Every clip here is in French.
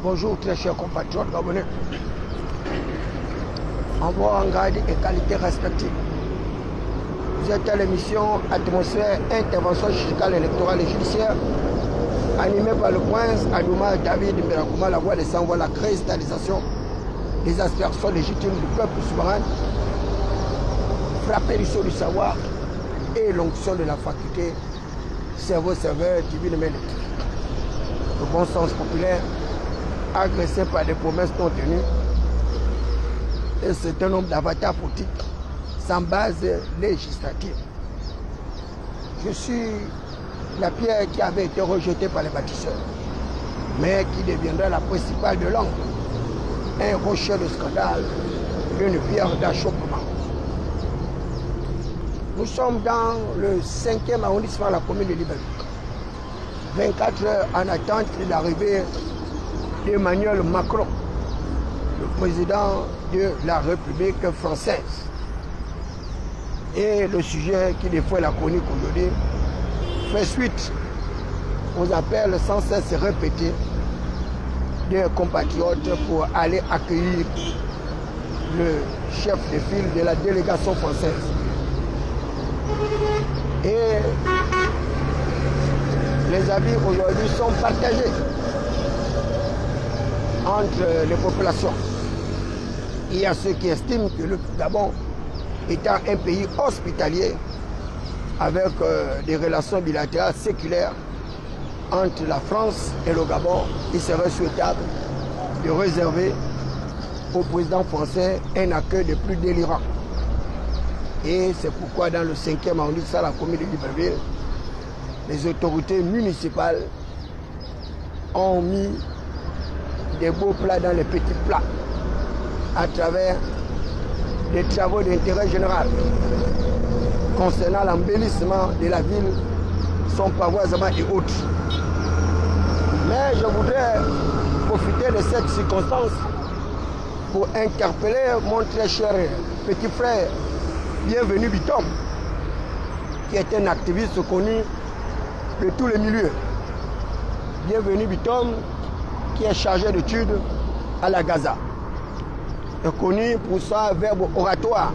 Bonjour très chers compatriotes gabonais. En vos rangs et qualités respectives. Vous êtes à l'émission Atmosphère Intervention Chirurgicale Électorale et Judiciaire, animée par le prince Adouma David Mberakouma, la voix des sans-voix, la cristallisation des aspirations légitimes du peuple souverain, frappé du saut du savoir et l'onction de la faculté, cerveau-serveur divine mélite. Le bon sens populaire, agressé par des promesses non tenues, et c'est un nombre d'avatars politiques sans base législative. Je suis la pierre qui avait été rejetée par les bâtisseurs, mais qui deviendra la principale de l'angle, un rocher de scandale, une pierre d'achoppement. Nous sommes dans le 5e arrondissement de la commune de Libreville. 24 heures en attente de l'arrivée d'Emmanuel Macron, le président de la République française. Et le sujet qui défait la chronique aujourd'hui fait suite aux appels sans cesse répétés des compatriotes pour aller accueillir le chef de file de la délégation française. Et les avis aujourd'hui sont partagés entre les populations. Il y a ceux qui estiment que le Gabon étant un pays hospitalier avec des relations bilatérales séculaires entre la France et le Gabon, il serait souhaitable de réserver au président français un accueil de plus délirant. Et c'est pourquoi dans le 5e arrondissement de la commune de Libreville, les autorités municipales ont mis des beaux plats dans les petits plats à travers des travaux d'intérêt général concernant l'embellissement de la ville, son pavoisement et autres. Mais je voudrais profiter de cette circonstance pour interpeller mon très cher petit frère, Bienvenu Bitom, qui est un activiste connu de tous les milieux. Bienvenu Bitom, qui est chargé d'études à la Gaza, est connu pour son verbe oratoire,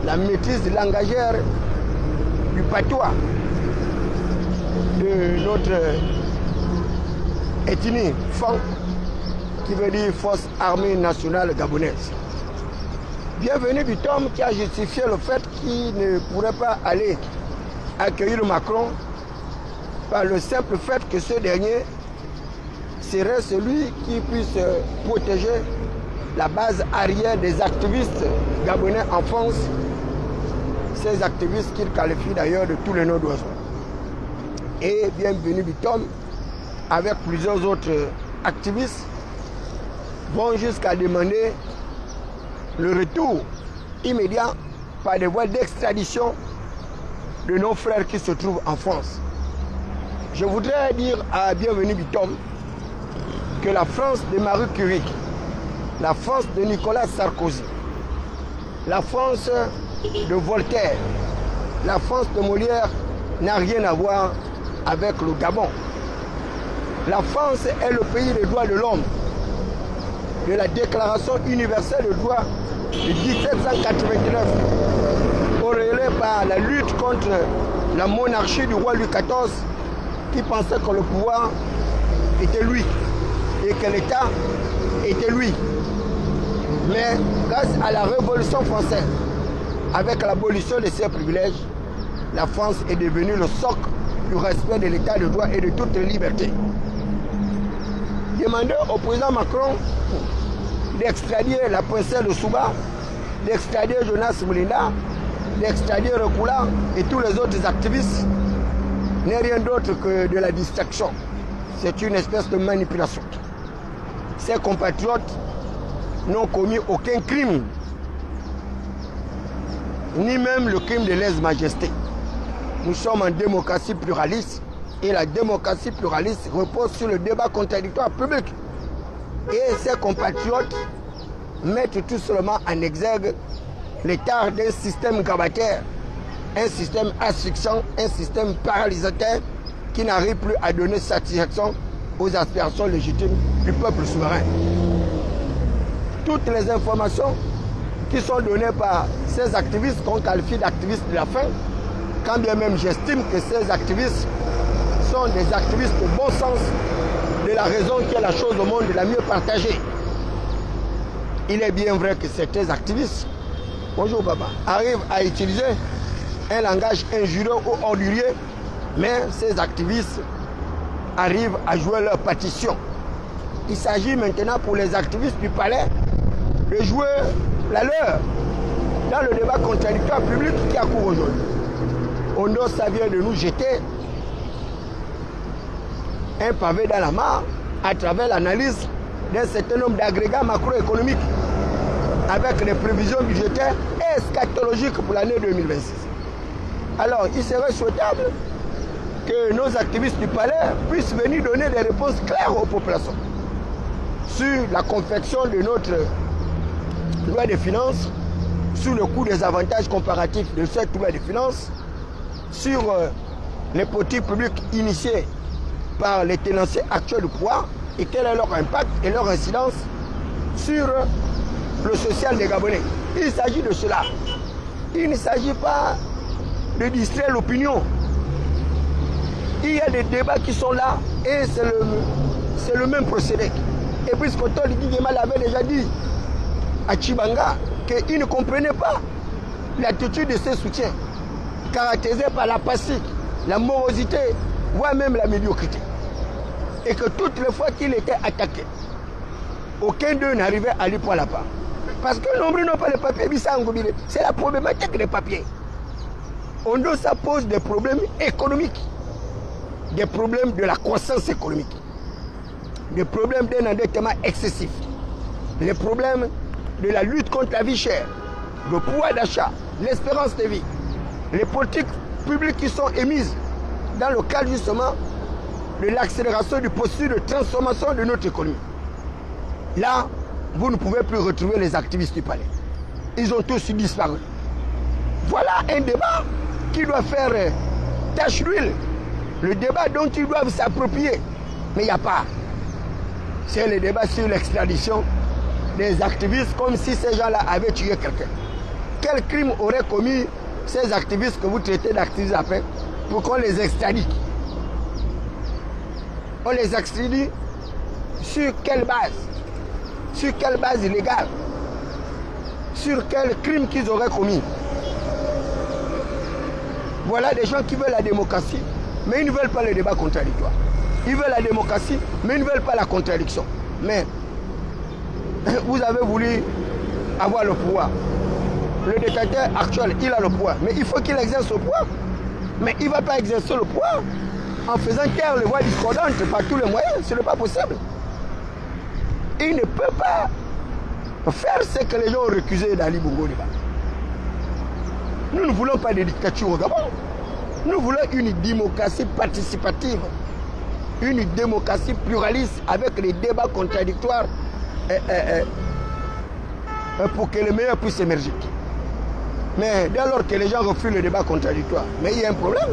la maîtrise langagère du patois de notre ethnie, FAN, qui veut dire Force Armée Nationale Gabonaise. Bienvenu Bitom qui a justifié le fait qu'il ne pourrait pas aller accueillir Macron par le simple fait que ce dernier serait celui qui puisse protéger la base arrière des activistes gabonais en France, ces activistes qu'il qualifie d'ailleurs de tous les noms d'oiseaux. Et Bienvenu Bitom, avec plusieurs autres activistes, vont jusqu'à demander le retour immédiat par des voies d'extradition de nos frères qui se trouvent en France. Je voudrais dire à Bienvenu Bitom que la France de Marie Curie, la France de Nicolas Sarkozy, la France de Voltaire, la France de Molière n'a rien à voir avec le Gabon. La France est le pays des droits de l'homme, de la Déclaration universelle des droits de 1789, corrélée par la lutte contre la monarchie du roi Louis XIV, qui pensait que le pouvoir était lui et que l'État était lui. Mais grâce à la Révolution française, avec l'abolition de ses privilèges, la France est devenue le socle du respect de l'État de droit et de toutes les libertés. Demander au président Macron d'extrader la princesse de Souba, d'extrader Jonas Moulinda, d'extrader Rekula et tous les autres activistes n'est rien d'autre que de la distraction. C'est une espèce de manipulation. Ces compatriotes n'ont commis aucun crime, ni même le crime de lèse-majesté. Nous sommes en démocratie pluraliste et la démocratie pluraliste repose sur le débat contradictoire public. Et ces compatriotes mettent tout seulement en exergue l'état d'un système grabataire, un système asphyxiant, un système paralysateur qui n'arrive plus à donner satisfaction aux aspirations légitimes du peuple souverain. Toutes les informations qui sont données par ces activistes qu'on qualifie d'activistes de la faim, quand bien même j'estime que ces activistes sont des activistes de bon sens, de la raison qui est la chose au monde la mieux partagée. Il est bien vrai que certains activistes, bonjour Baba, arrivent à utiliser un langage injurieux ou ordurier, mais ces activistes arrivent à jouer leur partition. Il s'agit maintenant pour les activistes du palais de jouer la leur dans le débat contradictoire public qui a cours aujourd'hui. Ondo, ça vient de nous jeter un pavé dans la mare à travers l'analyse d'un certain nombre d'agrégats macroéconomiques avec les prévisions budgétaires eschatologiques pour l'année 2026. Alors, il serait souhaitable que nos activistes du palais puissent venir donner des réponses claires aux populations sur la confection de notre loi de finances, sur le coût des avantages comparatifs de cette loi de finances, sur les politiques publiques initiées par les tenanciers actuels du pouvoir et quel est leur impact et leur incidence sur le social des Gabonais. Il s'agit de cela. Il ne s'agit pas de distraire l'opinion. Il y a des débats qui sont là et c'est le même procédé. Et puisque Toli Guigema l'avait déjà dit à Chibanga qu'il ne comprenait pas l'attitude de ses soutiens, caractérisée par la passive, la morosité, voire même la médiocrité. Et que toutes les fois qu'il était attaqué, aucun d'eux n'arrivait à lui prendre la part. Parce que nombreux n'ont pas les papiers, c'est la problématique des papiers. Ondo, ça pose des problèmes économiques, des problèmes de la croissance économique, des problèmes d'un endettement excessif, les problèmes de la lutte contre la vie chère, le pouvoir d'achat, l'espérance de vie, les politiques publiques qui sont émises dans le cadre justement de l'accélération du processus de transformation de notre économie. Là, vous ne pouvez plus retrouver les activistes du palais. Ils ont tous disparu. Voilà un débat qui doit faire tache d'huile. Le débat dont ils doivent s'approprier. Mais il n'y a pas. C'est le débat sur l'extradition des activistes comme si ces gens-là avaient tué quelqu'un. Quel crime auraient commis ces activistes que vous traitez d'activistes après pour qu'on les extradite? On les extradite sur quelle base? Sur quelle base illégale? Sur quel crime qu'ils auraient commis? Voilà des gens qui veulent la démocratie, mais ils ne veulent pas le débat contradictoire. Ils veulent la démocratie, mais ils ne veulent pas la contradiction. Mais vous avez voulu avoir le pouvoir. Le dictateur actuel, il a le pouvoir, mais il faut qu'il exerce le pouvoir. Mais il ne va pas exercer le pouvoir en faisant taire les voix discordantes par tous les moyens. Ce n'est pas possible. Il ne peut pas faire ce que les gens ont récusé d'Ali Bongo Ondimba. Nous ne voulons pas de dictature au Gabon. Nous voulons une démocratie participative, une démocratie pluraliste avec les débats contradictoires pour que les meilleurs puissent émerger. Mais dès lors que les gens refusent le débat contradictoire, mais il y a un problème.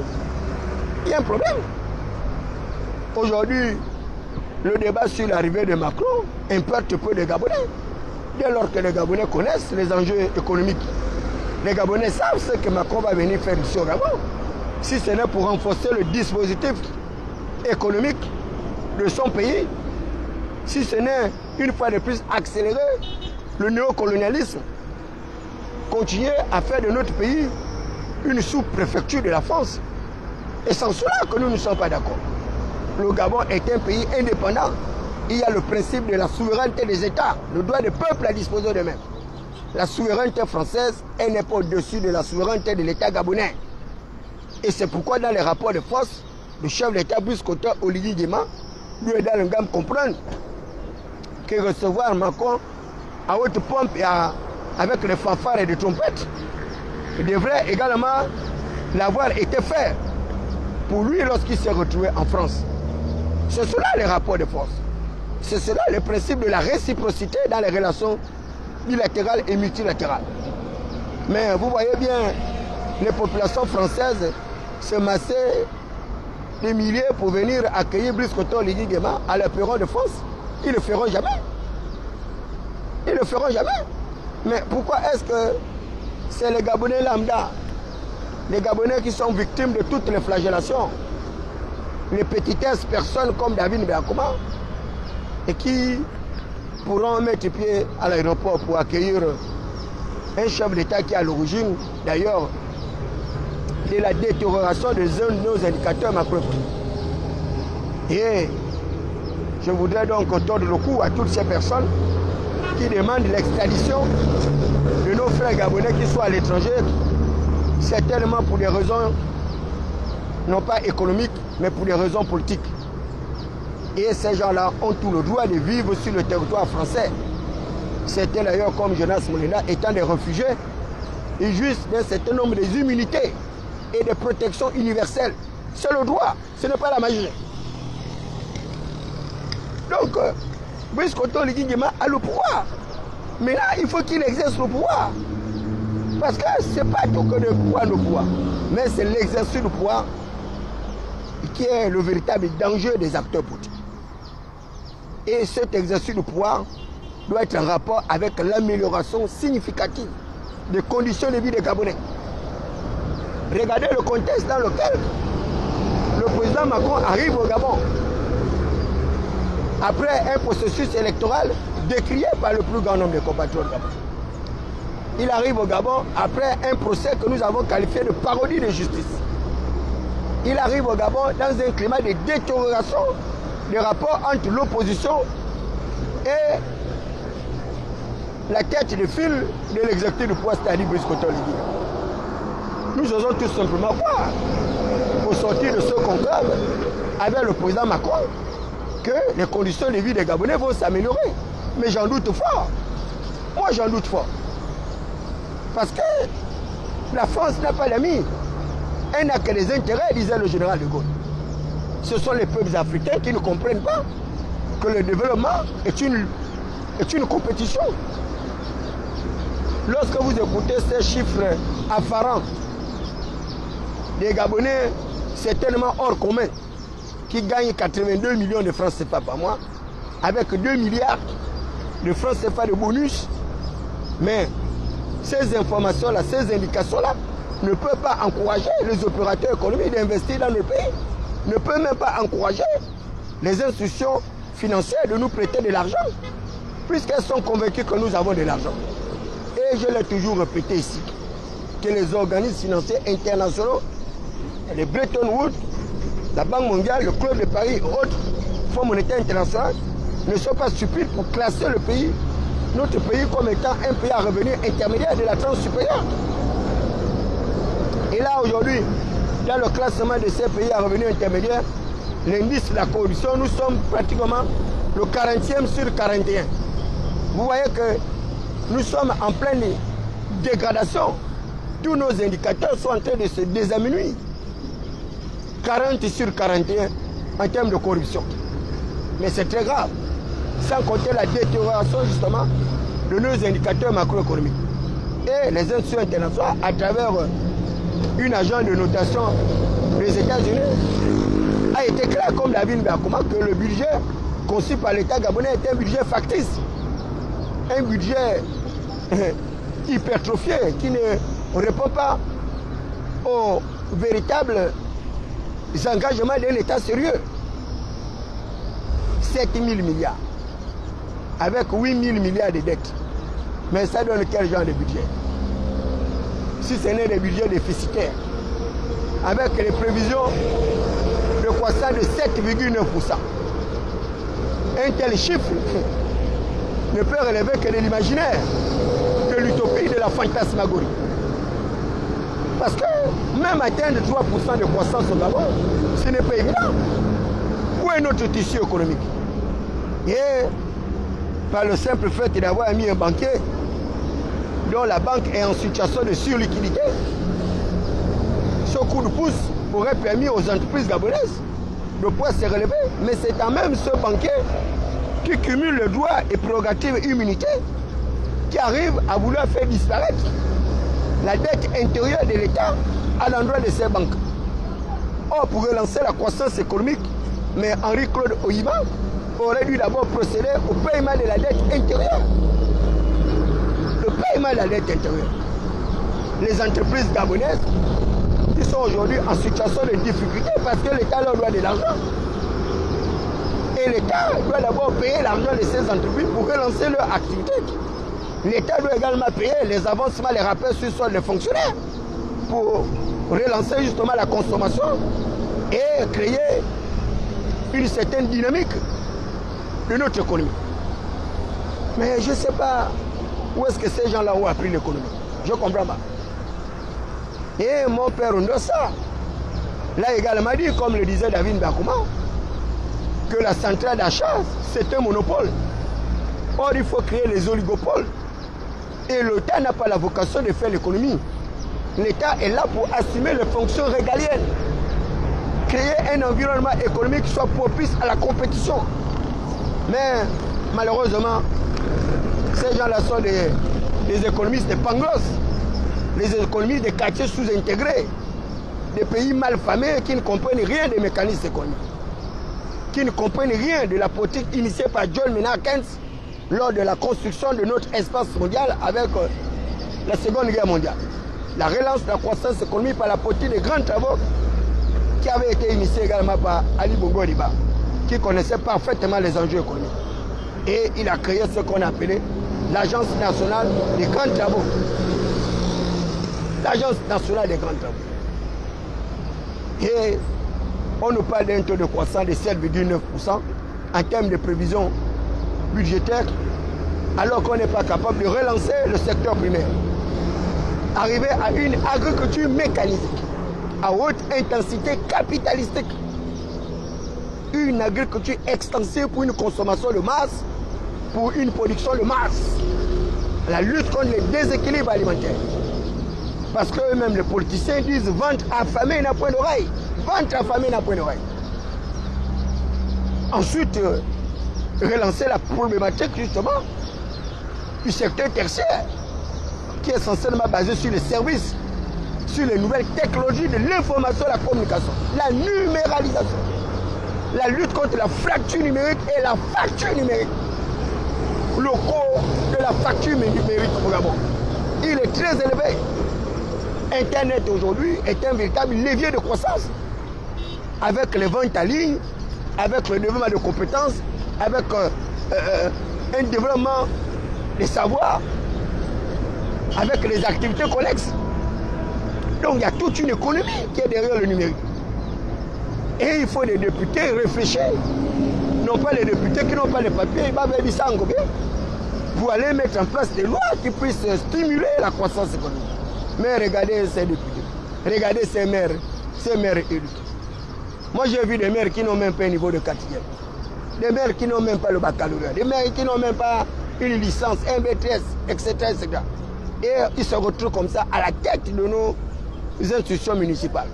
Il y a un problème. Aujourd'hui, le débat sur l'arrivée de Macron importe peu de Gabonais. Dès lors que les Gabonais connaissent les enjeux économiques, les Gabonais savent ce que Macron va venir faire ici au Gabon. Si ce n'est pour renforcer le dispositif économique de son pays, si ce n'est une fois de plus accélérer le néocolonialisme, continuer à faire de notre pays une sous-préfecture de la France. Et sans cela que nous ne sommes pas d'accord. Le Gabon est un pays indépendant. Il y a le principe de la souveraineté des États, le droit des peuples à disposer d'eux-mêmes. La souveraineté française, elle n'est pas au-dessus de la souveraineté de l'État gabonais. Et c'est pourquoi dans les rapports de force, le chef de l'État Brice-Coteur Olivier Guéma lui est dans le gamme comprendre que recevoir Macron à haute pompe et avec les fanfares et les trompettes devrait également l'avoir été fait pour lui lorsqu'il s'est retrouvé en France. C'est cela les rapports de force. C'est cela le principe de la réciprocité dans les relations bilatérales et multilatérales. Mais vous voyez bien les populations françaises se masser des milliers pour venir accueillir Brice Koto Oligui Nguema à la perron de France. Ils ne le feront jamais. Ils ne le feront jamais. Mais pourquoi est-ce que c'est les Gabonais lambda, les Gabonais qui sont victimes de toutes les flagellations, les petitesses personnes comme David Beakouma, et qui pourront mettre pied à l'aéroport pour accueillir un chef d'État qui est à l'origine, d'ailleurs, de la détérioration de nos indicateurs macroéconomiques. Et je voudrais donc tordre le cou à toutes ces personnes qui demandent l'extradition de nos frères gabonais qui sont à l'étranger, certainement pour des raisons non pas économiques, mais pour des raisons politiques. Et ces gens-là ont tout le droit de vivre sur le territoire français. C'était d'ailleurs comme Jonas Moulina, étant des réfugiés, et juste d'un certain nombre d'immunités et de protections universelles. C'est le droit, ce n'est pas la magie. Donc, Brice Koto Oligui Nguema a le pouvoir. Mais là, il faut qu'il exerce le pouvoir. Parce que ce n'est pas tout que de pouvoir, mais c'est l'exercice du pouvoir qui est le véritable danger des acteurs politiques. Et cet exercice du pouvoir doit être en rapport avec l'amélioration significative des conditions de vie des Gabonais. Regardez le contexte dans lequel le président Macron arrive au Gabon. Après un processus électoral décrié par le plus grand nombre de compatriotes gabonais. Il arrive au Gabon après un procès que nous avons qualifié de parodie de justice. Il arrive au Gabon dans un climat de détérioration des rapports entre l'opposition et la tête de file de l'exécutif du pouvoir, c'est-à-dire Brice Koto Oligui Nguema. Nous osons tout simplement croire, pour sortir de ce conclave avec le président Macron, que les conditions de vie des Gabonais vont s'améliorer. Mais j'en doute fort. Moi, j'en doute fort. Parce que la France n'a pas d'amis. Elle n'a que des intérêts, disait le général de Gaulle. Ce sont les peuples africains qui ne comprennent pas que le développement est une compétition. Lorsque vous écoutez ces chiffres affarants des Gabonais, c'est tellement hors commun, qui gagnent 82 millions de francs CFA par mois, avec 2 milliards de francs CFA de bonus. Mais ces informations-là, ces indications-là, ne peuvent pas encourager les opérateurs économiques d'investir dans le pays, ne peuvent même pas encourager les institutions financières de nous prêter de l'argent, puisqu'elles sont convaincues que nous avons de l'argent. Et je l'ai toujours répété ici, que les organismes financiers internationaux, les Bretton Woods, la Banque mondiale, le Club de Paris et autres Fonds monétaires internationaux ne sont pas stupides pour classer le pays, notre pays, comme étant un pays à revenu intermédiaire de la tranche supérieure. Et là, aujourd'hui, dans le classement de ces pays à revenu intermédiaire, l'indice de la corruption, nous sommes pratiquement le 40e sur 41. Vous voyez que nous sommes en pleine dégradation. Tous nos indicateurs sont en train de se désamenuire. 40 sur 41 en termes de corruption. Mais c'est très grave. Sans compter la détérioration justement de nos indicateurs macroéconomiques. Et les institutions internationales, à travers une agence de notation des États-Unis, a été clair comme David Beakouma que le budget conçu par l'État gabonais est un budget factice. Un budget hypertrophié qui ne répond pas aux véritables engagements d'un État sérieux. 7 000 milliards avec 8 000 milliards de dettes. Mais ça donne quel genre de budget? Si ce n'est des budgets déficitaires, avec les prévisions de croissance de 7,9%. Un tel chiffre ne peut relever que de l'imaginaire, de l'utopie, de la fantasmagorie. Parce que même atteindre 3% de croissance au Gabon, ce n'est pas évident. Où est notre tissu économique? Et par le simple fait d'avoir mis un banquier dont la banque est en situation de surliquidité, ce coup de pouce aurait permis aux entreprises gabonaises de pouvoir se relever. Mais c'est quand même ce banquier qui cumule le droit et prérogatives immunité qui arrive à vouloir faire disparaître la dette intérieure de l'État à l'endroit de ces banques. Or, pour relancer la croissance économique, mais Henri-Claude Oyiba aurait dû d'abord procéder au paiement de la dette intérieure. Le paiement de la dette intérieure. Les entreprises gabonaises qui sont aujourd'hui en situation de difficulté parce que l'État leur doit de l'argent. Et l'État doit d'abord payer l'argent de ces entreprises pour relancer leur activité. L'État doit également payer les avancements, les rappels sur solde des fonctionnaires pour relancer justement la consommation et créer une certaine dynamique de notre économie. Mais je ne sais pas où est-ce que ces gens-là ont appris l'économie. Je ne comprends pas. Et mon père Ndossa l'a également dit, comme le disait David Bakouma, que la centrale d'achat, c'est un monopole. Or, il faut créer les oligopoles. Et l'État n'a pas la vocation de faire l'économie. L'État est là pour assumer les fonctions régaliennes. Créer un environnement économique qui soit propice à la compétition. Mais malheureusement, ces gens-là sont des économistes des panglos, les économistes des quartiers sous-intégrés, des pays mal famés qui ne comprennent rien des mécanismes économiques, qui ne comprennent rien de la politique initiée par John Maynard Keynes lors de la construction de notre espace mondial avec la Seconde Guerre mondiale. La relance de la croissance économique par la politique des grands travaux qui avait été initiée également par Ali Bongo Ondimba, qui connaissait parfaitement les enjeux économiques. Et il a créé ce qu'on appelait l'Agence nationale des grands travaux. L'Agence nationale des grands travaux. Et on nous parle d'un taux de croissance de 7,9% en termes de prévision budgétaire, alors qu'on n'est pas capable de relancer le secteur primaire. Arriver à une agriculture mécanisée, à haute intensité capitalistique. Une agriculture extensive pour une consommation de masse, pour une production de masse. La lutte contre les déséquilibres alimentaires. Parce qu'eux-mêmes, les politiciens disent ventre affamé n'a point d'oreille. Ventre affamé n'a point d'oreille. Ensuite, relancer la problématique justement du secteur tertiaire, qui est essentiellement basé sur les services, sur les nouvelles technologies de l'information et de la communication, la numéralisation, la lutte contre la fracture numérique et la facture numérique. Le coût de la facture numérique au Gabon, il est très élevé. Internet aujourd'hui est un véritable levier de croissance avec les ventes en ligne, avec le développement de compétences, avec un développement des savoirs, avec les activités connexes. Donc il y a toute une économie qui est derrière le numérique. Et il faut des députés réfléchir, non pas les députés qui n'ont pas les papiers, pour aller mettre en place des lois qui puissent stimuler la croissance économique. Mais regardez ces députés, regardez ces maires élus. Moi j'ai vu des maires qui n'ont même pas un niveau de quatrième, des maires qui n'ont même pas le baccalauréat, des maires qui n'ont même pas une licence, un BTS, etc., etc. Et ils se retrouvent comme ça à la tête de nos institutions municipales,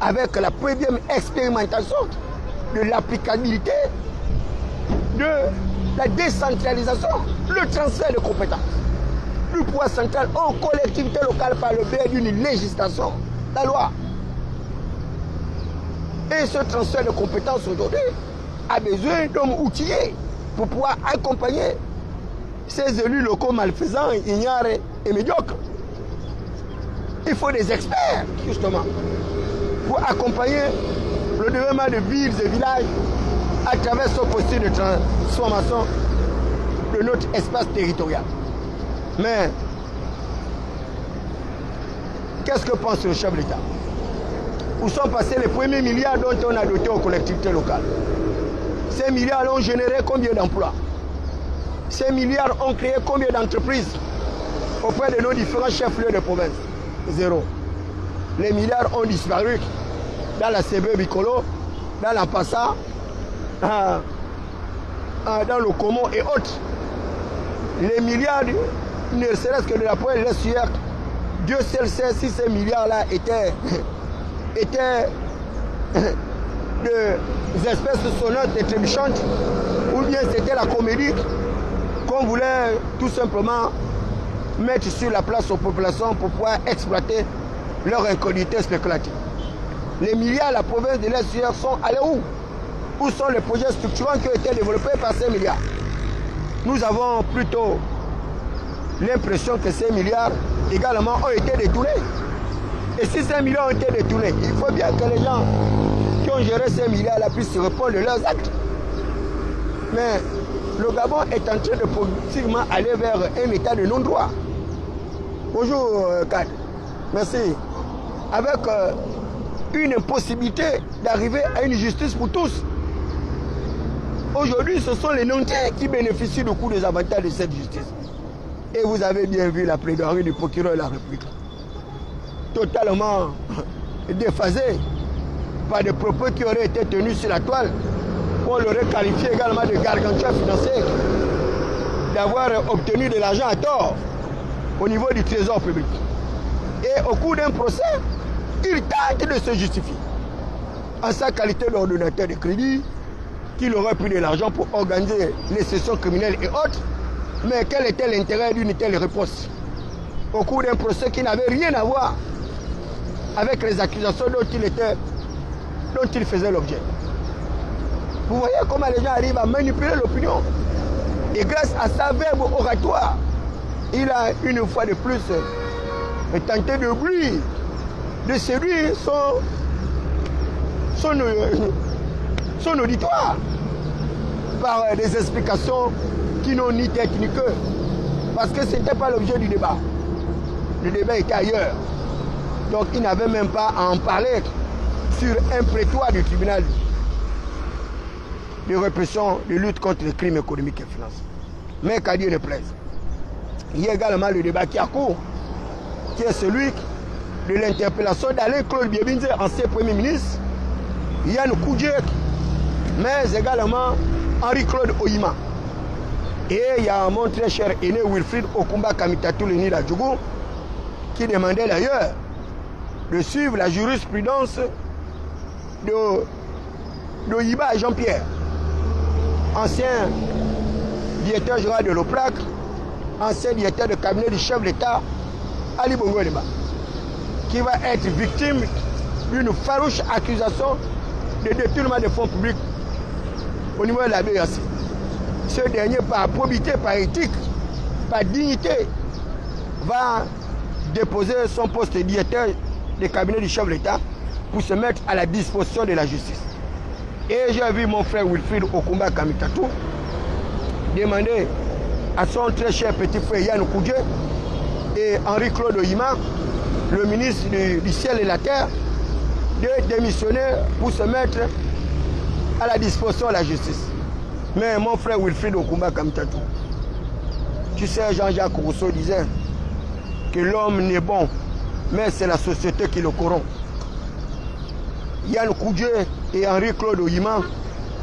avec la première expérimentation de l'applicabilité de la décentralisation, le transfert de compétences du pouvoir central aux collectivités locales par le biais d'une législation, la loi. Et ce transfert de compétences aujourd'hui a besoin d'hommes outillés pour pouvoir accompagner ces élus locaux malfaisants, ignares et médiocres. Il faut des experts, justement, pour accompagner le développement de villes et villages à travers ce processus de transformation de notre espace territorial. Mais, qu'est-ce que pense le chef de l'État? Où sont passés les premiers milliards dont on a doté aux collectivités locales? Ces milliards ont généré combien d'emplois? Ces milliards ont créé combien d'entreprises auprès de nos différents chefs-lieux de province? Zéro. Les milliards ont disparu dans la CB Bicolo, dans la Passa, dans le Comon et autres. Les milliards, ne serait-ce que de la poêle laisse hier, Dieu seul sait si ces milliards-là étaient des espèces de sonnettes et trébuchantes, ou bien c'était la comédie qu'on voulait tout simplement mettre sur la place aux populations pour pouvoir exploiter leur incognité spéculative. Les milliards, la province de l'Est sont allés où? Où sont les projets structurants qui ont été développés par ces milliards? Nous avons plutôt l'impression que ces milliards également ont été détournés. Et si ces milliards ont été détournés, il faut bien que les gens qui ont géré ces milliards-là puissent se répondre de leurs actes. Mais le Gabon est en train de progressivement aller vers un état de non-droit. Bonjour, Kad. Merci. Avec une impossibilité d'arriver à une justice pour tous. Aujourd'hui, ce sont les Nantais qui bénéficient du coup des avantages de cette justice. Et vous avez bien vu la plaidoirie du procureur de la République. Totalement déphasée par des propos qui auraient été tenus sur la toile. On l'aurait qualifié également de gargantua financier, d'avoir obtenu de l'argent à tort au niveau du trésor public. Et au cours d'un procès, il tente de se justifier en sa qualité d'ordonnateur de crédit, qu'il aurait pris de l'argent pour organiser les sessions criminelles et autres. Mais quel était l'intérêt d'une telle réponse au cours d'un procès qui n'avait rien à voir avec les accusations dont il faisait l'objet? Vous voyez comment les gens arrivent à manipuler l'opinion. Et grâce à sa verbe oratoire, il a une fois de plus tenté de briller, de séduire son auditoire par des explications qui n'ont ni tête ni queue. Parce que ce n'était pas l'objet du débat. Le débat était ailleurs. Donc il n'avait même pas à en parler sur un prétoire du tribunal de répression, de lutte contre les crimes économiques et financiers. Mais qu'à Dieu ne plaise. Il y a également le débat qui a cours, qui est celui de l'interpellation d'Alain Claude Biebinze, ancien Premier ministre, Yann Koudjek, mais également Henri-Claude Oyima. Et il y a mon très cher aîné Wilfried Okumba Kamitatou Leni Djougou, qui demandait d'ailleurs de suivre la jurisprudence d'Oyiba et Jean-Pierre, ancien directeur général de l'OPRAC, ancien directeur de cabinet du chef d'État, Ali Bongo Ndimba, qui va être victime d'une farouche accusation de détournement de fonds publics au niveau de la BAC. Ce dernier, par probité, par éthique, par dignité, va déposer son poste de directeur de cabinet du chef d'État pour se mettre à la disposition de la justice. Et j'ai vu mon frère Wilfried Okumba Kamitatou demander à son très cher petit frère Yann Koudjé et Henri-Claude Oyima, le ministre du ciel et la terre, de démissionner pour se mettre à la disposition de la justice. Mais mon frère Wilfried Okumba Kamitatou, tu sais, Jean-Jacques Rousseau disait que l'homme n'est bon, mais c'est la société qui le corrompt. Yann Koudjé et Henri-Claude Oyima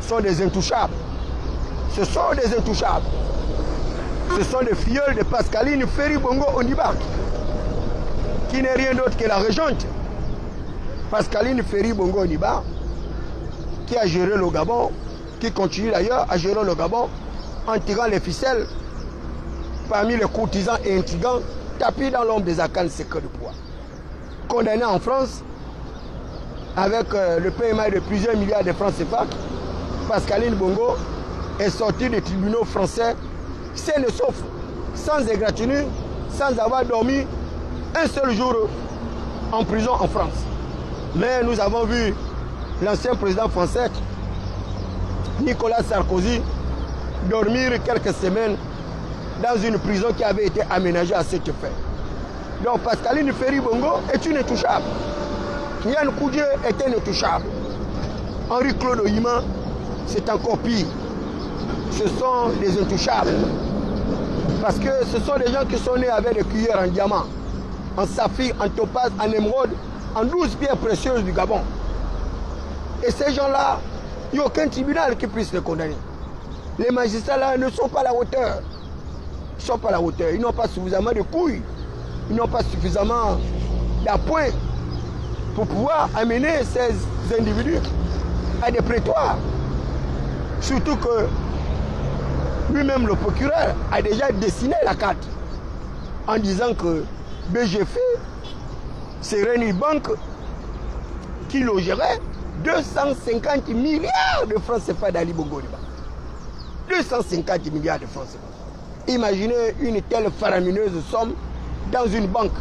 sont des intouchables. Ce sont des intouchables. Ce sont des filleuls de Pascaline Ferry Bongo Ondimba, qui n'est rien d'autre que la régente. Pascaline Ferry Bongo Ondimba, qui a géré le Gabon, qui continue d'ailleurs à gérer le Gabon en tirant les ficelles parmi les courtisans et intrigants tapis dans l'ombre des arcanes secrets de pouvoir. Condamné en France avec le paiement de plusieurs milliards de francs CFA, Pascaline Bongo est sortie des tribunaux français saine et sauf, sans égratignure, sans avoir dormi un seul jour en prison en France. Mais nous avons vu l'ancien président français, Nicolas Sarkozy, dormir quelques semaines dans une prison qui avait été aménagée à cet effet. Donc Pascaline Ferry Bongo est une intouchable. Yann Koudjé est un intouchable. Henri-Claude Oyima, c'est encore pire. Ce sont des intouchables. Parce que ce sont des gens qui sont nés avec des cuillères en diamant, en saphir, en topaz, en émeraude, en 12 pierres précieuses du Gabon. Et ces gens-là, il n'y a aucun tribunal qui puisse les condamner. Les magistrats là ne sont pas à la hauteur. Ils ne sont pas à la hauteur. Ils n'ont pas suffisamment de couilles. Ils n'ont pas suffisamment d'appoint pour pouvoir amener ces individus à des prétoires. Surtout que lui-même, le procureur, a déjà dessiné la carte en disant que BGF serait une banque qui logerait 250 milliards de francs CFA d'Ali Bongo Ondimba. 250 milliards de francs CFA. Imaginez une telle faramineuse somme dans une banque.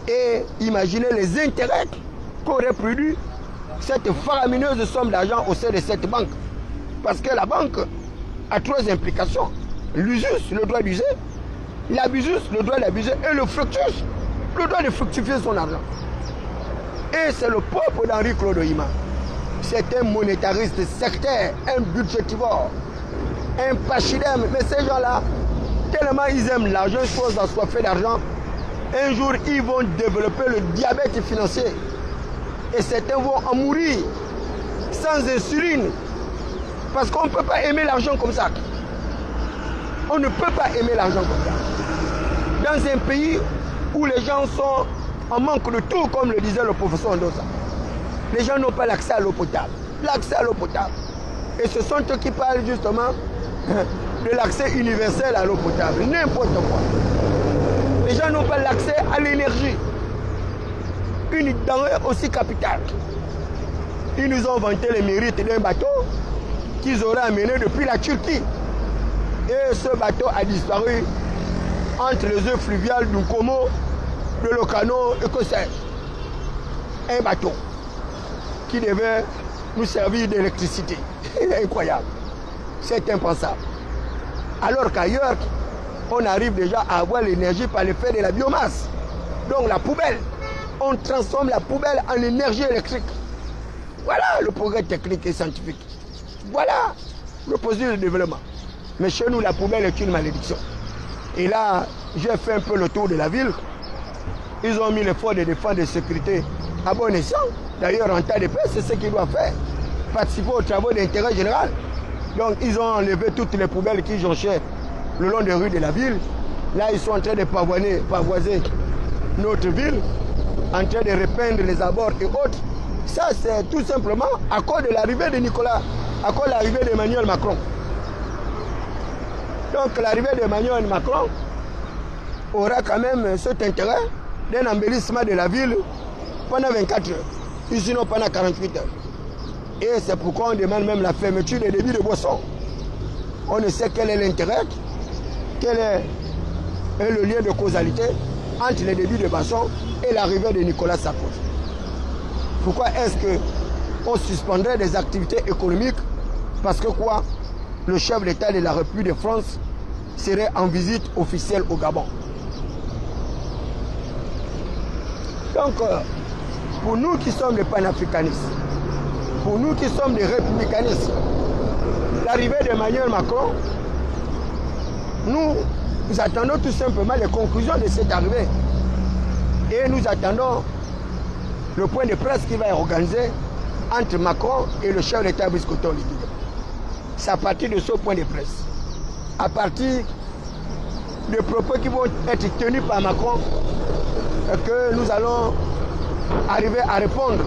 Et imaginez les intérêts qu'aurait produit cette faramineuse somme d'argent au sein de cette banque. Parce que la banque a trois implications. L'usus, le droit d'user, l'abusus, le droit d'abuser, et le fructus, le droit de fructifier son argent. Et c'est le peuple d'Henri Claude Ohima. C'est un monétariste sectaire, un budgétivore, un pachyderme. Mais ces gens-là, tellement ils aiment l'argent, ils sont assoiffés d'argent, un jour ils vont développer le diabète financier. Et certains vont en mourir sans insuline. Parce qu'on ne peut pas aimer l'argent comme ça. On ne peut pas aimer l'argent comme ça. Dans un pays où les gens sont en manque de tout, comme le disait le professeur Ndosa. Les gens n'ont pas l'accès à l'eau potable. L'accès à l'eau potable. Et ce sont eux qui parlent justement de l'accès universel à l'eau potable. N'importe quoi. Les gens n'ont pas l'accès à l'énergie. Une denrée aussi capitale. Ils nous ont vanté les mérites d'un bateau qu'ils auraient amené depuis la Turquie. Et ce bateau a disparu entre les eaux fluviales du Como, de l'Ocano et que sais-je. Un bateau qui devait nous servir d'électricité. Incroyable. C'est impensable. Alors qu'ailleurs, on arrive déjà à avoir l'énergie par l'effet de la biomasse. Donc la poubelle. On transforme la poubelle en énergie électrique. Voilà le progrès technique et scientifique. Voilà le processus de développement. Mais chez nous, la poubelle est une malédiction. Et là, j'ai fait un peu le tour de la ville. Ils ont mis l'effort de défense et de sécurité à bon escient. D'ailleurs, en tas de paix, c'est ce qu'ils doivent faire. Participer aux travaux d'intérêt général. Donc, ils ont enlevé toutes les poubelles qui jonchaient le long des rues de la ville. Là, ils sont en train de pavoiser notre ville, en train de repeindre les abords et autres. Ça, c'est tout simplement à cause de l'arrivée de Nicolas, à cause de l'arrivée d'Emmanuel Macron. Donc, l'arrivée d'Emmanuel Macron aura quand même cet intérêt d'un embellissement de la ville pendant 24 heures, et sinon pendant 48 heures. Et c'est pourquoi on demande même la fermeture des débits de boissons. On ne sait quel est l'intérêt, quel est le lien de causalité entre les débits de boissons et l'arrivée de Nicolas Sarkozy. Pourquoi est-ce qu'on suspendrait des activités économiques? Parce que quoi? Le chef d'État de la République de France serait en visite officielle au Gabon. Donc, pour nous qui sommes des panafricanistes, pour nous qui sommes des républicanistes, l'arrivée d'Emmanuel Macron, nous attendons tout simplement les conclusions de cette arrivée. Et nous attendons le point de presse qui va être organisé entre Macron et le chef d'État Brice Oligui. C'est à partir de ce point de presse, à partir des propos qui vont être tenus par Macron, que nous allons arriver à répondre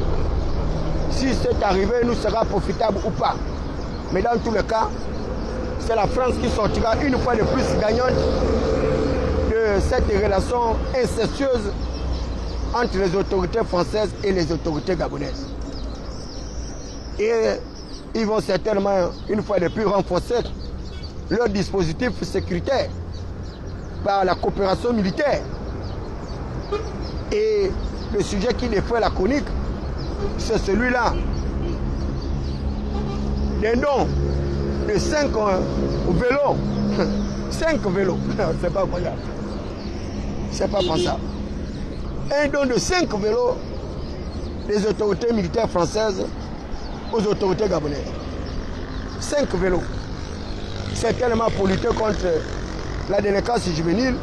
si cette arrivée nous sera profitable ou pas. Mais dans tous les cas, c'est la France qui sortira une fois de plus gagnante de cette relation incestueuse entre les autorités françaises et les autorités gabonaises. Et ils vont certainement, une fois de plus, renforcer leur dispositif sécuritaire par la coopération militaire. Et le sujet qui défait la chronique, c'est celui-là. Des dons de 5 vélos. 5 vélos. C'est pas croyable. C'est pas pensable. Un don de 5 vélos des autorités militaires françaises aux autorités gabonaises. 5 vélos. C'est tellement pour lutter contre la délinquance juvénile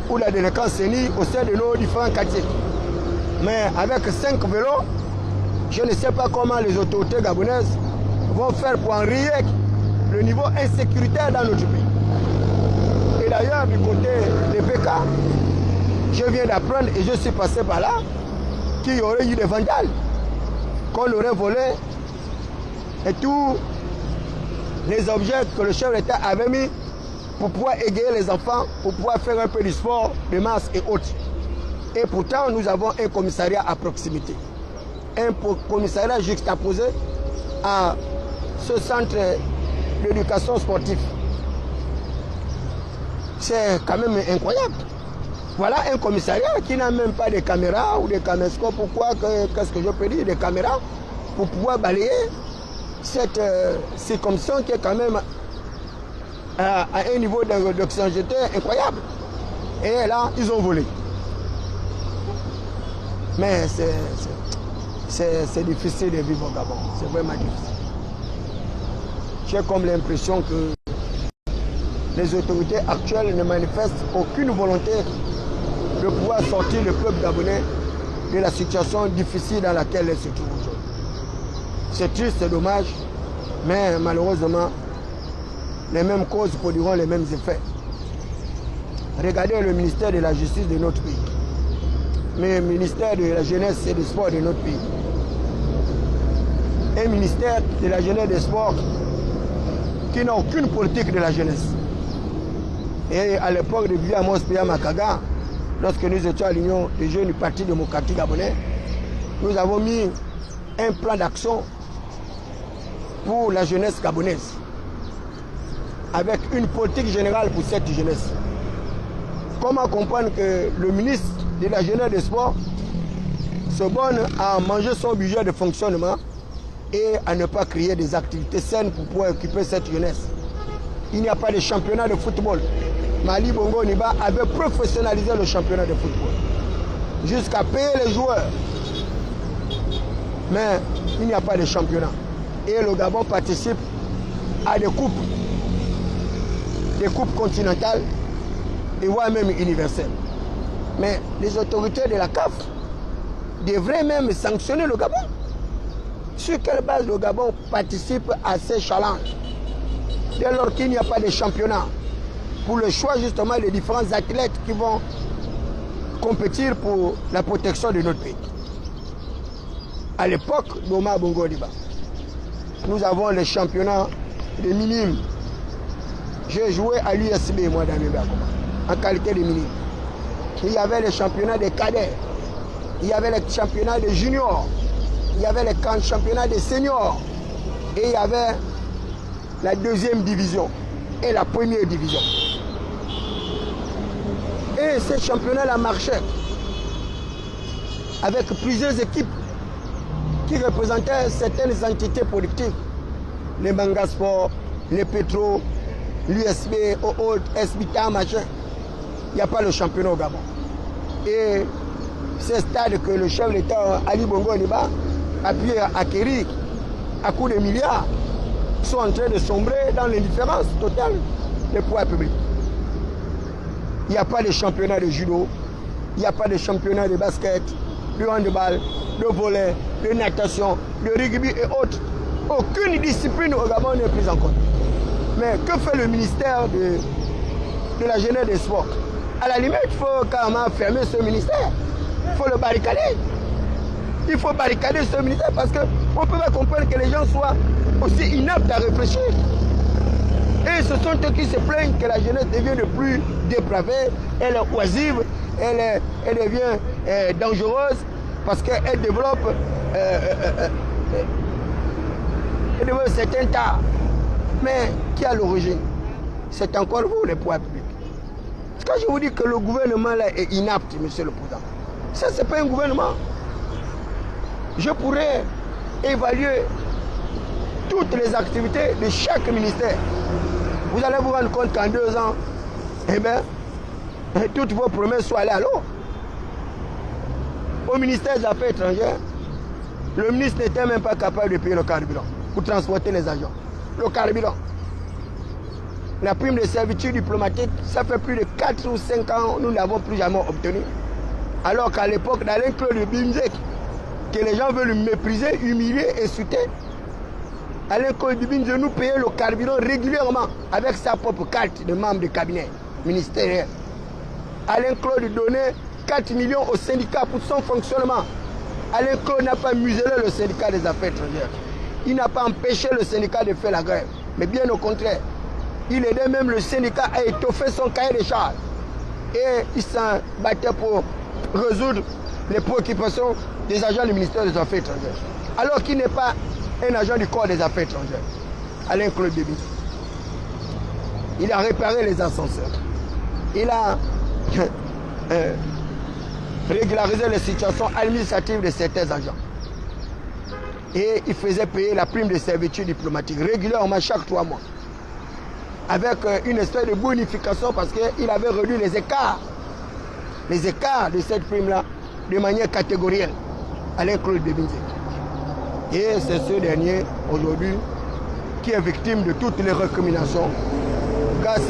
ou la délinquance sénile au sein de nos différents quartiers. Mais avec 5 vélos, je ne sais pas comment les autorités gabonaises vont faire pour enrayer le niveau insécuritaire dans notre pays. Et d'ailleurs, du côté des PK, je viens d'apprendre et je suis passé par là qu'il y aurait eu des vandales, qu'on aurait volé et tous les objets que le chef d'État avait mis pour pouvoir égayer les enfants, pour pouvoir faire un peu du sport, de masse et autres. Et pourtant, nous avons un commissariat à proximité. un commissariat juxtaposé à ce centre d'éducation sportive. C'est quand même incroyable. Voilà un commissariat qui n'a même pas de caméras ou de caméscopes. Pourquoi? Qu'est-ce que je peux dire? Des caméras pour pouvoir balayer cette circonscription qui est quand même à un niveau d'oxygénité incroyable. Et là, ils ont volé. Mais c'est difficile de vivre au Gabon. C'est vraiment difficile. J'ai comme l'impression que les autorités actuelles ne manifestent aucune volonté de pouvoir sortir le peuple gabonais de la situation difficile dans laquelle elle se trouve aujourd'hui. C'est triste, c'est dommage, mais malheureusement, les mêmes causes produiront les mêmes effets. Regardez le ministère de la Justice de notre pays, mais le ministère de la Jeunesse et des Sports de notre pays. Un ministère de la Jeunesse et des Sports qui n'a aucune politique de la jeunesse. Et à l'époque de Amos Pia Makaga, lorsque nous étions à l'Union des jeunes du Parti démocratique gabonais, nous avons mis un plan d'action pour la jeunesse gabonaise, avec une politique générale pour cette jeunesse. Comment comprendre que le ministre de la Jeunesse et des Sports se borne à manger son budget de fonctionnement et à ne pas créer des activités saines pour pouvoir occuper cette jeunesse? Il n'y a pas de championnat de football. Ali Bongo Ondimba avait professionnalisé le championnat de football jusqu'à payer les joueurs. Mais il n'y a pas de championnat. Et le Gabon participe à des coupes continentales et voire même universelles. Mais les autorités de la CAF devraient même sanctionner le Gabon. Sur quelle base le Gabon participe à ces challenges dès lors qu'il n'y a pas de championnat pour le choix justement des différents athlètes qui vont compétir pour la protection de notre pays? À l'époque d'Omar Bongo Ondimba, nous avons les championnats des minimes. J'ai joué à l'USB, moi, dans le Gabon, en qualité de minime. Il y avait les championnats des cadets, il y avait les championnats des juniors, il y avait les championnats des seniors, et il y avait la deuxième division et la première division. Et ces championnats-là marchaient avec plusieurs équipes qui représentaient certaines entités productives. Les Manga Sport, les Petro, l'USB, SBTA, machin. Il n'y a pas le championnat au Gabon. Et ces stades que le chef de l'État, Ali Bongo Ondimba, a pu acquérir à coups de milliards, sont en train de sombrer dans l'indifférence totale des pouvoirs publics. Il n'y a pas de championnat de judo, il n'y a pas de championnat de basket, de handball, de volley, de natation, de rugby et autres. Aucune discipline au Gabon n'est prise en compte. Mais que fait le ministère de la Jeunesse et des Sports? À la limite, il faut carrément fermer ce ministère. Il faut le barricader. Il faut barricader ce ministère parce qu'on ne peut pas comprendre que les gens soient aussi inaptes à réfléchir. Et ce sont eux qui se plaignent que la jeunesse devient de plus dépravée, elle est oisive, elle devient dangereuse parce qu'elle développe certains tas. Mais qui a l'origine? C'est encore vous, les pouvoirs publics. Quand je vous dis que le gouvernement là est inapte, monsieur le président, ça c'est pas un gouvernement. Je pourrais évaluer toutes les activités de chaque ministère. Vous allez vous rendre compte qu'en 2 ans, eh bien, toutes vos promesses sont allées à l'eau. Au ministère des Affaires étrangères, le ministre n'était même pas capable de payer le carburant pour transporter les agents. Le carburant. La prime de servitude diplomatique, ça fait plus de 4 ou 5 ans, nous ne l'avons plus jamais obtenue. Alors qu'à l'époque d'Alain Claude Bimzek, que les gens veulent mépriser, humilier, insulter, Alain Claude Bimzek nous payait le carburant régulièrement avec sa propre carte de membre de cabinet ministériel. Alain Claude donnait 4 millions au syndicat pour son fonctionnement. Alain Claude n'a pas muselé le syndicat des affaires étrangères. Il n'a pas empêché le syndicat de faire la grève. Mais bien au contraire, il aidait même le syndicat à étoffer son cahier de charges. Et il s'en battait pour résoudre les préoccupations des agents du ministère des Affaires étrangères, alors qu'il n'est pas un agent du corps des Affaires étrangères, Alain-Claude Deby. Il a réparé les ascenseurs. Il a régularisé les situations administratives de certains agents. Et il faisait payer la prime de servitude diplomatique régulièrement chaque 3 mois. Avec une espèce de bonification parce qu'il avait réduit les écarts de cette prime-là de manière catégorielle. Alain-Claude Deby. Et c'est ce dernier, aujourd'hui, qui est victime de toutes les récriminations grâce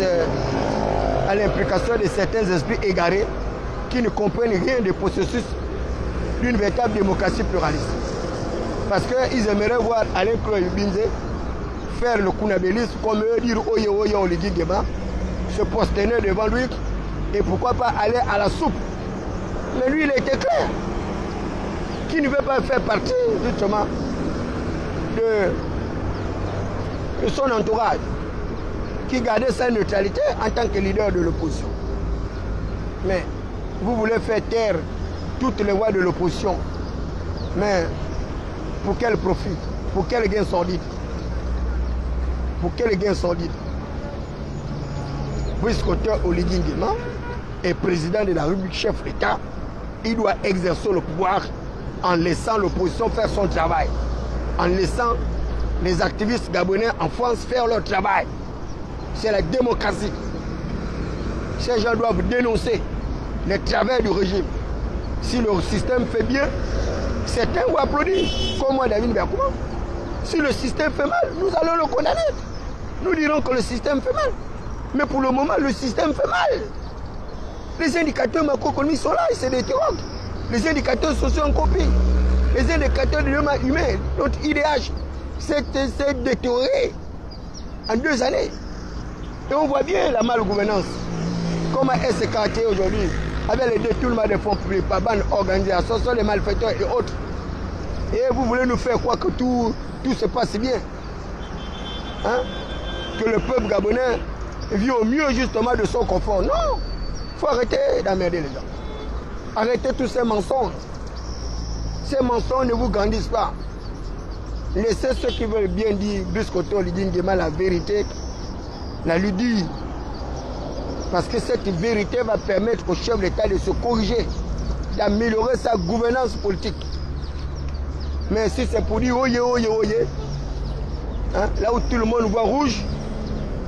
à l'implication de certains esprits égarés qui ne comprennent rien du processus d'une véritable démocratie pluraliste. Parce qu'ils aimeraient voir Alain-Claude Deby faire le kunabélisme, comme eux dire oye oye Oligui Nguema, se prosterner devant lui et pourquoi pas aller à la soupe. Mais lui, il était clair qu'il ne veut pas faire partie justement de son entourage, qui gardait sa neutralité en tant que leader de l'opposition. Mais vous voulez faire taire toutes les voix de l'opposition. Mais pour quel profit? Pour quel gain sordide? Pour quel gain sordide? Puisque Oligui Nguema est président de la République, chef d'État, il doit exercer le pouvoir en laissant l'opposition faire son travail, en laissant les activistes gabonais en France faire leur travail. C'est la démocratie. Ces gens doivent dénoncer les travers du régime. Si le système fait bien, certains vont applaudir, comme moi, David Berkouma. Si le système fait mal, nous allons le condamner. Nous dirons que le système fait mal. Mais pour le moment, le système fait mal. Les indicateurs macroéconomiques sont là, c'est des terroirs. Les indicateurs sociaux en copie. Les indicateurs de l'humain humain, notre IDH, s'est détérioré en 2 années. Et on voit bien la malgouvernance. Comment elle se caractérise aujourd'hui avec les détournements des fonds publics par bande organisée, association des malfaiteurs et autres. Et vous voulez nous faire croire que tout se passe bien. Hein? Que le peuple gabonais vit au mieux justement de son confort. Non! Il faut arrêter d'emmerder les gens. Arrêtez tous ces mensonges. Ces mensonges ne vous grandissent pas. Laissez ceux qui veulent bien dire, Biscoto, Oligui Nguema, la vérité, la lui dire. Parce que cette vérité va permettre au chef d'État de se corriger, d'améliorer sa gouvernance politique. Mais si c'est pour dire oye, oye, oye, hein, là où tout le monde voit rouge,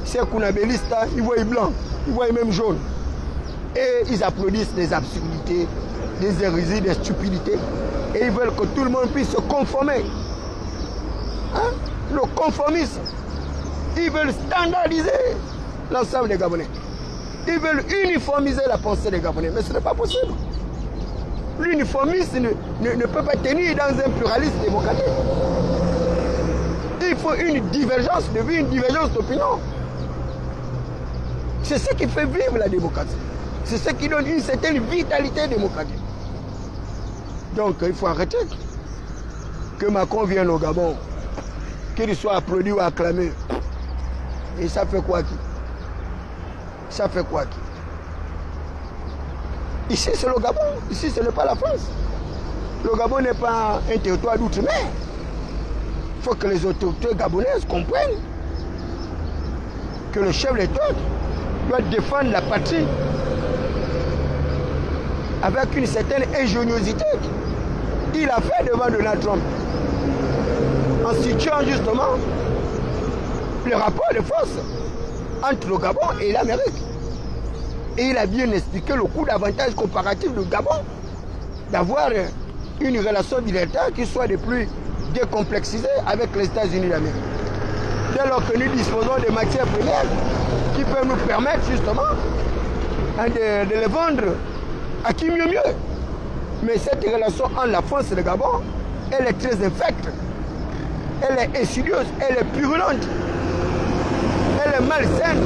c'est kunabélistes, ils voient blanc, ils voient même jaune. Et ils applaudissent des absurdités, des hérésies, des stupidités. Et ils veulent que tout le monde puisse se conformer. Hein? Le conformisme. Ils veulent standardiser l'ensemble des Gabonais. Ils veulent uniformiser la pensée des Gabonais. Mais ce n'est pas possible. L'uniformisme ne peut pas tenir dans un pluralisme démocratique. Il faut une divergence de vie, une divergence d'opinion. C'est ce qui fait vivre la démocratie. C'est ce qui donne une certaine vitalité démocratique. Donc il faut arrêter que Macron vienne au Gabon, qu'il soit applaudi ou acclamé. Et ça fait quoi qui? Ça fait quoi qui? Ici c'est le Gabon, ici ce n'est pas la France. Le Gabon n'est pas un territoire d'outre-mer. Il faut que les autorités gabonaises comprennent que le chef d'État doit défendre la patrie avec une certaine ingéniosité. Il a fait devant Donald Trump en situant justement le rapport de force entre le Gabon et l'Amérique. Et il a bien expliqué le coût d'avantage comparatif du Gabon d'avoir une relation bilatérale qui soit de plus décomplexisée avec les États-Unis d'Amérique. Dès lors que nous disposons de matières premières qui peuvent nous permettre justement de les vendre à qui mieux mieux. Mais cette relation entre la France et le Gabon, elle est très infecte, elle est insidieuse, elle est purulente, elle est malsaine.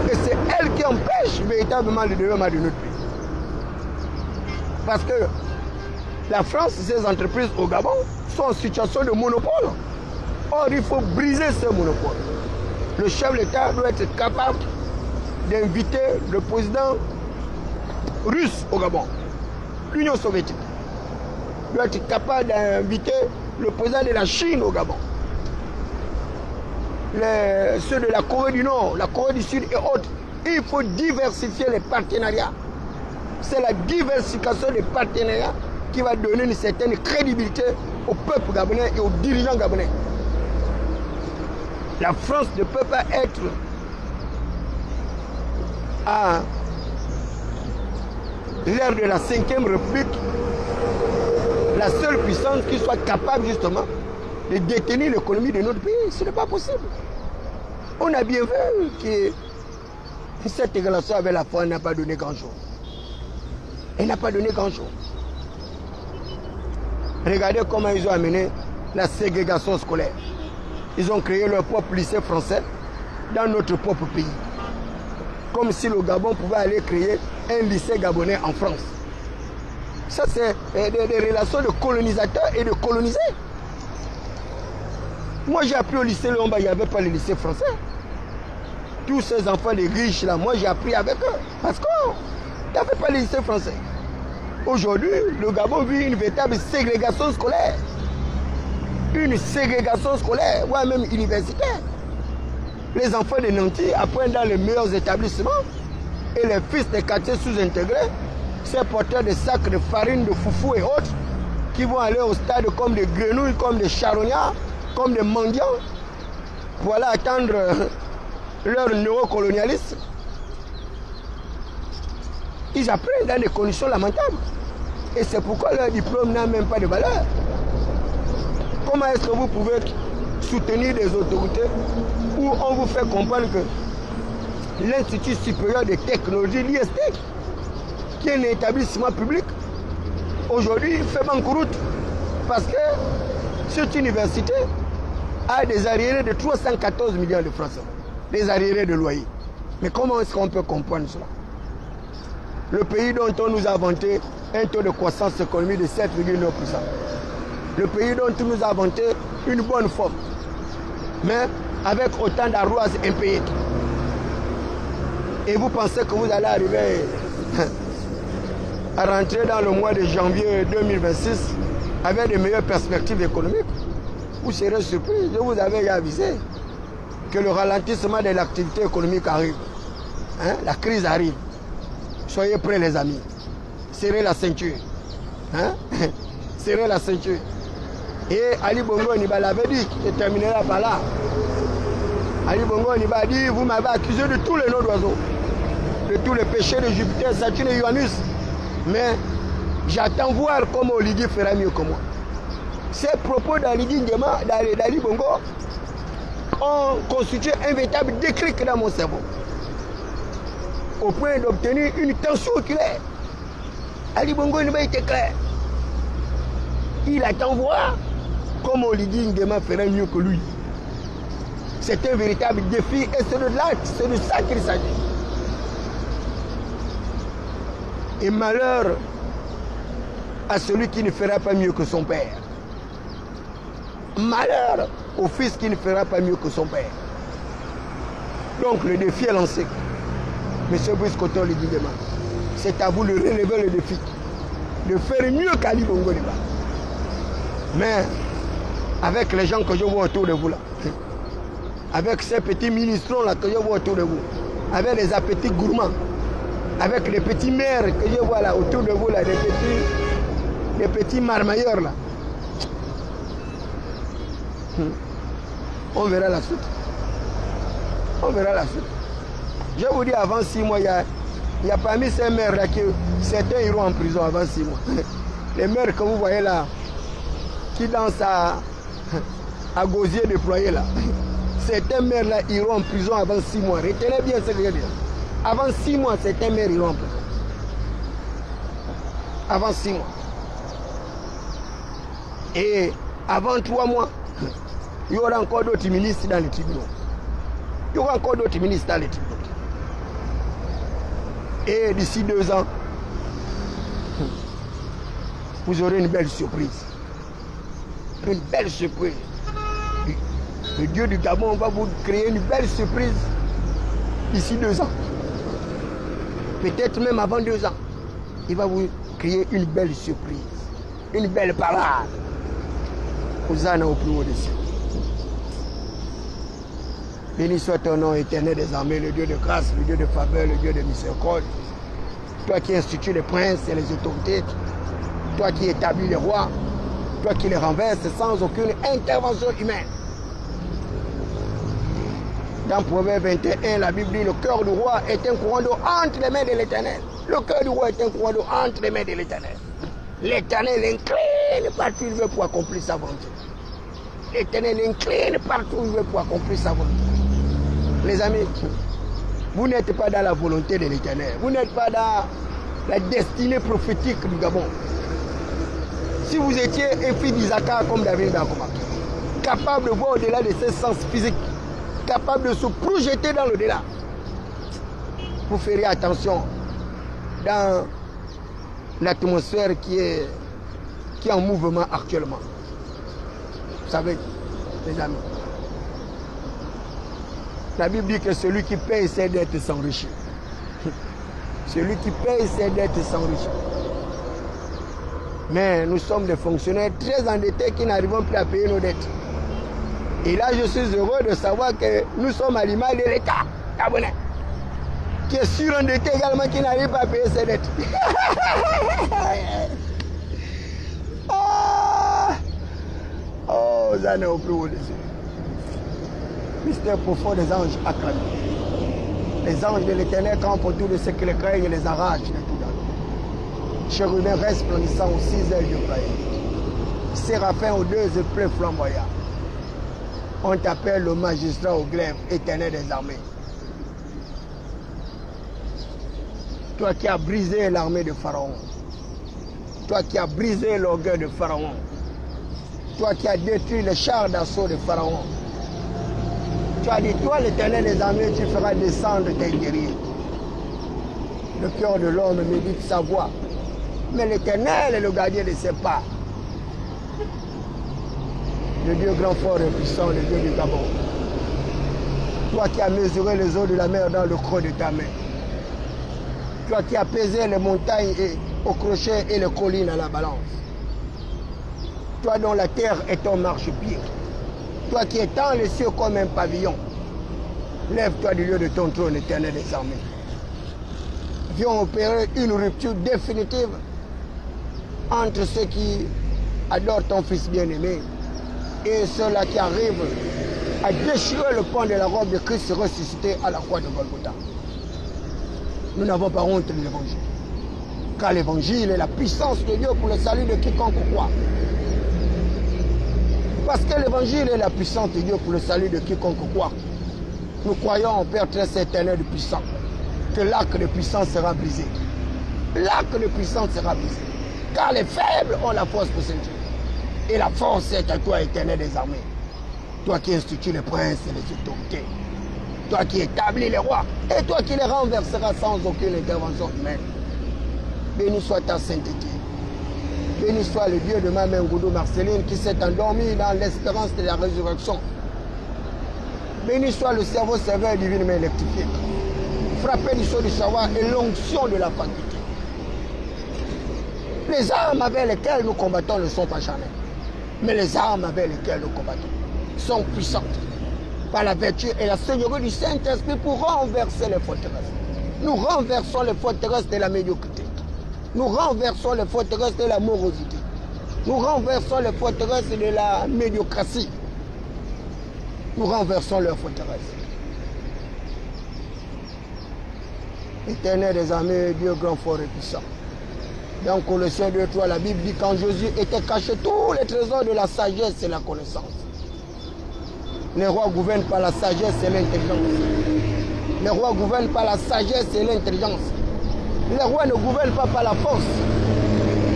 Et c'est elle qui empêche véritablement le développement de notre pays. Parce que la France et ses entreprises au Gabon sont en situation de monopole. Or, il faut briser ce monopole. Le chef de l'État doit être capable d'inviter le président russe au Gabon, l'Union soviétique, doit être capable d'inviter le président de la Chine au Gabon. Ceux de la Corée du Nord, la Corée du Sud et autres. Il faut diversifier les partenariats. C'est la diversification des partenariats qui va donner une certaine crédibilité au peuple gabonais et aux dirigeants gabonais. La France ne peut pas être à l'ère de la 5e République la seule puissance qui soit capable justement de détenir l'économie de notre pays. Ce n'est pas possible. On a bien vu que cette relation avec la France n'a pas donné grand-chose. Elle n'a pas donné grand-chose. Regardez comment ils ont amené la ségrégation scolaire. Ils ont créé leur propre lycée français dans notre propre pays. Comme si le Gabon pouvait aller créer un lycée gabonais en France. Ça, c'est des relations de colonisateurs et de colonisés. Moi, j'ai appris au lycée Lomba, il n'y avait pas le lycée français. Tous ces enfants, les riches, là, moi, j'ai appris avec eux. Parce qu'il n'y avait pas le lycée français. Aujourd'hui, le Gabon vit une véritable ségrégation scolaire. Une ségrégation scolaire, voire même universitaire. Les enfants de Nanty apprennent dans les meilleurs établissements et les fils des quartiers sous-intégrés, ces porteurs de sacs de farine, de foufou et autres, qui vont aller au stade comme des grenouilles, comme des charognards, comme des mendiants, pour aller attendre leur néocolonialisme. Ils apprennent dans des conditions lamentables. Et c'est pourquoi leur diplôme n'a même pas de valeur. Comment est-ce que vous pouvez soutenir des autorités où on vous fait comprendre que l'Institut supérieur de technologie, l'IST, qui est un établissement public, aujourd'hui fait banqueroute parce que cette université a des arriérés de 314 millions de francs, des arriérés de loyer. Mais comment est-ce qu'on peut comprendre cela? Le pays dont on nous a vanté un taux de croissance économique de 7,9%. Le pays dont on nous a vanté une bonne forme, mais avec autant d'ardoises impayées. Et vous pensez que vous allez arriver à rentrer dans le mois de janvier 2026 avec de meilleures perspectives économiques? Vous serez surpris. Je vous avais avisé que le ralentissement de l'activité économique arrive. La crise arrive. Soyez prêts les amis. Serrez la ceinture. Serrez la ceinture. Et Ali Bongo Niba l'avait dit, je terminerai par là. Ali Bongo Niba a dit, vous m'avez accusé de tous les noms d'oiseaux, de tous les péchés de Jupiter, Saturne et Uranus. Mais j'attends voir comment Oligui fera mieux que moi. Ces propos d'Ali Bongo ont constitué un véritable déclic dans mon cerveau, au point d'obtenir une tension oculaire. Ali Bongo Niba était clair. Il attend voir comment Oligui Nguema ferait mieux que lui. C'est un véritable défi et c'est de ça qu'il s'agit. Et malheur à celui qui ne fera pas mieux que son père. Malheur au fils qui ne fera pas mieux que son père. Donc le défi est lancé. Monsieur Brice Koto Oligui Nguema, c'est à vous de relever le défi, de faire mieux qu'Ali Bongo Niba. Mais avec les gens que je vois autour de vous là, avec ces petits ministrons là que je vois autour de vous, avec les appétits gourmands, avec les petits maires que je vois là autour de vous là, des petits marmailleurs là, on verra la suite. On verra la suite. Je vous dis, avant 6 mois, il y a parmi ces maires là que certains iront en prison avant 6 mois. Les maires que vous voyez là, qui dansent à gosier déployé là. Certains maires là iront en prison avant 6 mois. Retenez bien ce que je dis. Avant 6 mois, certains maires iront en prison. Avant 6 mois. Et avant 3 mois, il y aura encore d'autres ministres dans les tribunaux. Il y aura encore d'autres ministres dans les tribunaux. Et d'ici 2 ans, vous aurez une belle surprise. Une belle surprise. Le Dieu du Gabon va vous créer une belle surprise d'ici 2 ans. Peut-être même avant 2 ans. Il va vous créer une belle surprise. une belle parade. Hosanna au plus haut des cieux. Béni soit ton nom éternel des armées, le Dieu de grâce, le Dieu de faveur, le Dieu de miséricorde. Toi qui institues les princes et les autorités, toi qui établis les rois, toi qui les renverses sans aucune intervention humaine. Dans Proverbe 21, la Bible dit, le cœur du roi est un courant d'eau entre les mains de l'Éternel. Le cœur du roi est un courant d'eau entre les mains de l'Éternel. L'Éternel incline partout où il veut pour accomplir sa volonté. L'Éternel incline partout où il veut pour accomplir sa volonté. Les amis, vous n'êtes pas dans la volonté de l'Éternel. Vous n'êtes pas dans la destinée prophétique du Gabon. Si vous étiez un fils d'Isaac comme David Bakoma, capable de voir au-delà de ses sens physiques, capable de se projeter dans l'au-delà, vous ferez attention dans l'atmosphère qui est en mouvement actuellement. Vous savez, les amis, la Bible dit que celui qui paye ses dettes s'enrichit. Celui qui paye ses dettes s'enrichit. Mais nous sommes des fonctionnaires très endettés qui n'arrivons plus à payer nos dettes. Et là, je suis heureux de savoir que nous sommes à l'image de l'État gabonais, qui est surendetté également, qui n'arrive pas à payer ses dettes. Oh, Hosanna au plus haut des cieux. Mystère profond des anges acclamés. Les anges de l'Éternel campent autour de ceux qui les craignent et les arrachent de tout danger. Chérubins resplendissant aux 6 ailes du royaume. Séraphins aux 2 épées flamboyants. On t'appelle le magistrat au glaive, éternel des armées. Toi qui as brisé l'armée de Pharaon. Toi qui as brisé l'orgueil de Pharaon. Toi qui as détruit les chars d'assaut de Pharaon. Tu as dit, toi l'éternel des armées, tu feras descendre tes guerriers. Le cœur de l'homme médite sa voix. Mais l'Éternel est le gardien de ses pas. Le Dieu grand, fort et puissant, le Dieu du Gabon. Toi qui as mesuré les eaux de la mer dans le creux de ta main. Toi qui as pesé les montagnes au crochet et les collines à la balance. Toi dont la terre est ton marchepied. Toi qui étends les cieux comme un pavillon. Lève-toi du lieu de ton trône, éternel des armées. Viens opérer une rupture définitive entre ceux qui adorent ton Fils bien-aimé et ceux-là qui arrivent à déchirer le pan de la robe de Christ ressuscité à la croix de Golgotha. Nous n'avons pas honte de l'évangile. Car l'évangile est la puissance de Dieu pour le salut de quiconque croit. Parce que l'évangile est la puissance de Dieu pour le salut de quiconque croit. Nous croyons, Père très éternel de puissance, que l'arc de puissance sera brisé. L'arc de puissance sera brisé. Car les faibles ont la force pour s'enfuir. Et la force est à toi, éternel des armées. Toi qui institues les princes et les autorités. Toi qui établis les rois. Et toi qui les renverseras sans aucune intervention humaine. Béni soit ta sainteté. Béni soit le Dieu de ma mère Ngoudou Marceline qui s'est endormi dans l'espérance de la résurrection. Béni soit le cerveau serveur divinement électrifié. Frappé du sceau du savoir et l'onction de la faculté. Les armes avec lesquelles nous combattons ne sont pas charnelles. Mais les armes avec lesquelles nous combattons sont puissantes. Par la vertu et la seigneurie du Saint-Esprit pour renverser les forteresses. Nous renversons les forteresses de la médiocrité. Nous renversons les forteresses de la morosité. Nous renversons les forteresses de la médiocratie. Nous renversons leurs forteresses. Éternel des armées, Dieu grand, fort et puissant. Dans Colossiens 2:3, la Bible dit qu'en Jésus étaient cachés tous les trésors de la sagesse et la connaissance. Les rois gouvernent par la sagesse et l'intelligence. Les rois gouvernent par la sagesse et l'intelligence. Les rois ne gouvernent pas par la force.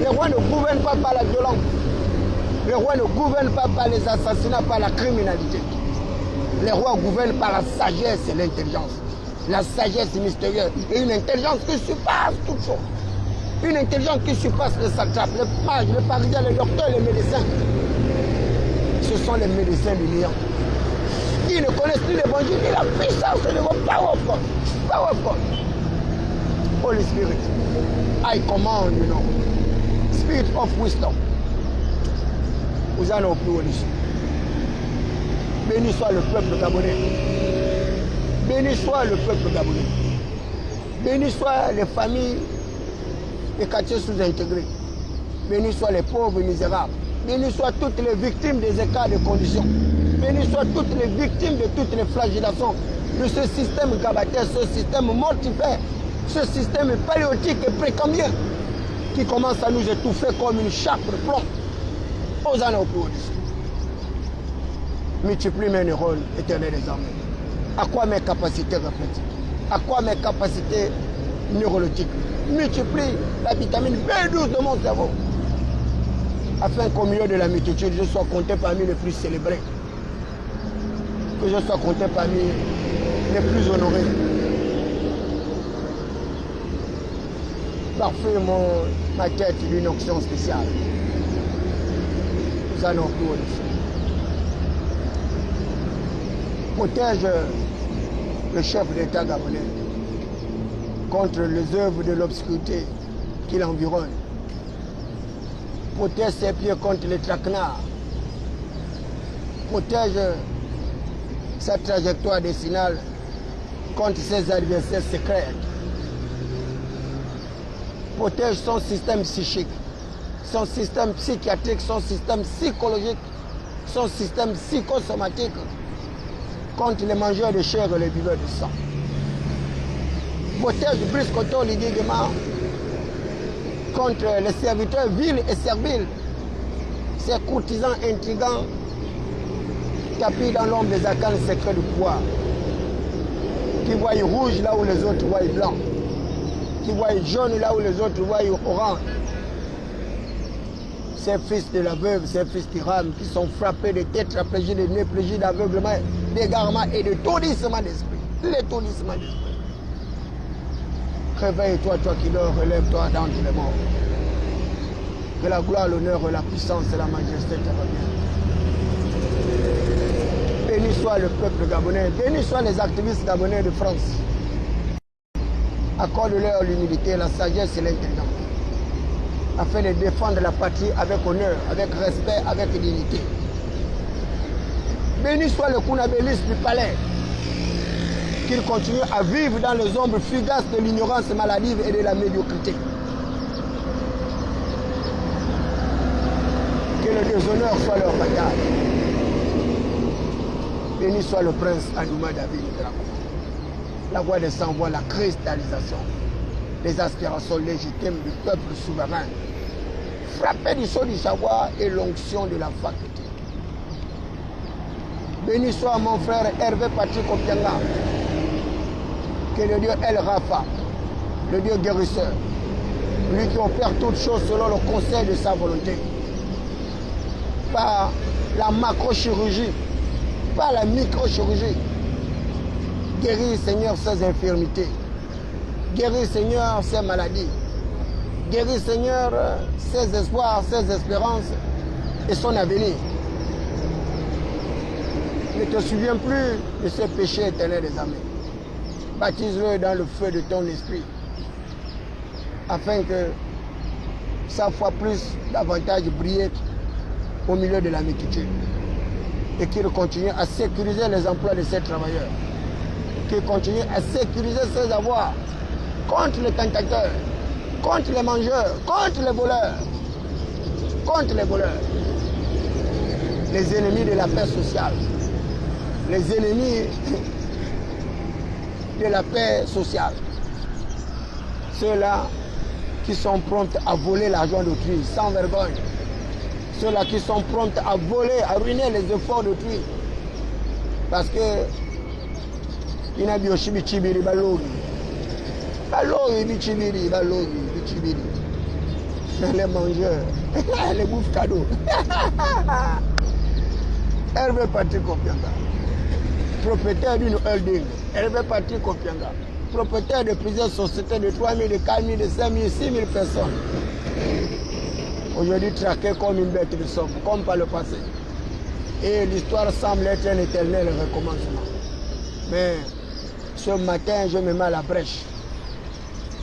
Les rois ne gouvernent pas par la violence. Les rois ne gouvernent pas par les assassinats, par la criminalité. Les rois gouvernent par la sagesse et l'intelligence. La sagesse mystérieuse et une intelligence qui surpasse toutes choses. Une intelligence qui surpasse les satrapes, les mages, les parisiens, les docteurs, les médecins. Ce sont les médecins du néant. Ils ne connaissent plus l'évangile ni la puissance de vos power of God. Power of God. Holy Spirit, I command you now. Spirit of wisdom, Vous en avez plus au-dessus. Béni soit le peuple gabonais. Béni soit le peuple gabonais. Béni soient les familles des quartiers sous-intégrés. Béni soient les pauvres misérables. Béni soient toutes les victimes des écarts de conditions. Béni soient toutes les victimes de toutes les flagellations de ce système gabatais, ce système mortifère, ce système paléotique et précambien qui commence à nous étouffer comme une chape de plomb. Aux anneaux plus au-dessus. Multiplie mes neurones, éternel des armées. À quoi mes capacités réfléchies? À quoi mes capacités neurologiques? Multiplie la vitamine B12 de mon cerveau. Afin qu'au milieu de la multitude, je sois compté parmi les plus célébrés. Que je sois compté parmi les plus honorés. Parfait ma tête d'une onction spéciale. Nous allons plus au-dessus. Protège le chef d'État gabonais contre les œuvres de l'obscurité qui l'environnent. Protège ses pieds contre les traquenards. Protège sa trajectoire décennale contre ses adversaires secrets. Protège son système psychique, son système psychiatrique, son système psychologique, son système psychosomatique contre les mangeurs de chair et les buveurs de sang. Protège Brice Koto Lidiguema contre les serviteurs vils et serviles, ces courtisans intrigants tapis dans l'ombre des arcanes secrets du pouvoir, qui voient rouge là où les autres voient blanc, qui voient jaune là où les autres voient orange. Ces fils de la veuve, ces fils qui rament, qui sont frappés de tétraplégie, de néplégie, d'aveuglement, d'égarement et de tourdissement d'esprit. L'étourdissement d'esprit. Réveille-toi, toi qui dors, relève-toi d'entre les morts. Que la gloire, l'honneur, la puissance et la majesté te reviennent. Béni soit le peuple gabonais, béni soient les activistes gabonais de France. Accorde-leur l'humilité, la sagesse et l'intelligence, afin de défendre la patrie avec honneur, avec respect, avec dignité. Béni soit le Kounabélis du palais, qu'il continue à vivre dans les ombres fugaces de l'ignorance maladive et de la médiocrité. Que le déshonneur soit leur bagage. Béni soit le prince Adouma David Drago. La voix des sans-voix, la cristallisation des aspirations légitimes du peuple souverain, frappé du sceau du savoir et l'onction de la faculté. Béni soit mon frère Hervé Patrick Opianga, que le Dieu El Rafa, le Dieu guérisseur, lui qui opère toutes choses selon le conseil de sa volonté, par la macrochirurgie, par la microchirurgie, guéris Seigneur ses infirmités, guéris Seigneur ses maladies, guéris Seigneur ses espoirs, ses espérances et son avenir. Ne te souviens plus de ces péchés éternels des armées. Baptise-le dans le feu de ton esprit, afin que sa foi plus davantage brille au milieu de la multitude, et qu'il continue à sécuriser les emplois de ses travailleurs, qu'il continue à sécuriser ses avoirs contre les tentateurs, contre les mangeurs, contre les voleurs, contre les voleurs, les ennemis de la paix sociale, les ennemis de la paix sociale, ceux-là qui sont prompts à voler l'argent d'autrui sans vergogne, ceux-là qui sont prompts à voler, à ruiner les efforts d'autrui, parce que il a biochibi chibiri balori, balori bichibiri balori bichibiri, les mangeurs, les bouffes cadeaux. Hervé Patrick Opianga, propriétaire d'une holding. Hervé Patrick Opianga, propriétaire de plusieurs sociétés de 3 000, de 4 000, de 5 000, 6 000 personnes. Aujourd'hui traqué comme une bête de somme, comme par le passé. Et l'histoire semble être un éternel recommencement. Mais ce matin, je me mets à la brèche.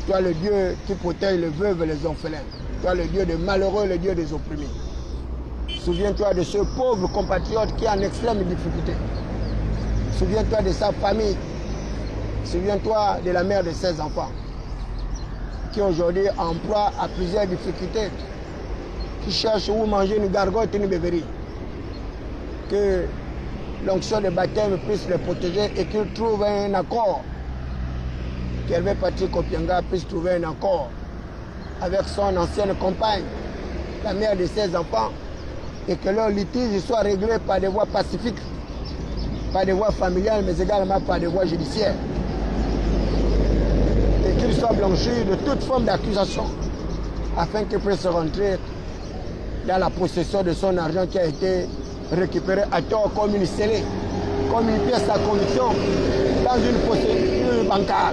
Toi, le Dieu qui protège les veuves et les orphelins. Toi, le Dieu des malheureux, le Dieu des opprimés. Souviens-toi de ce pauvre compatriote qui est en extrême difficulté. Souviens-toi de sa famille. Souviens-toi de la mère de ses enfants qui aujourd'hui est en proie à plusieurs difficultés, qui cherche où manger une gargote et une béverie. Que l'onction de baptême puisse les protéger et qu'ils trouvent un accord. Qu'elle veut partir Kopianga puisse trouver un accord avec son ancienne compagne, la mère de ses enfants, et que leur litige soit réglé par des voies pacifiques, par des voies familiales, mais également par des voies judiciaires. Et qu'il soit blanchi de toute forme d'accusation, afin qu'il puisse rentrer dans la possession de son argent qui a été récupéré à tort comme une scellée, comme une pièce à conviction dans une procédure bancaire.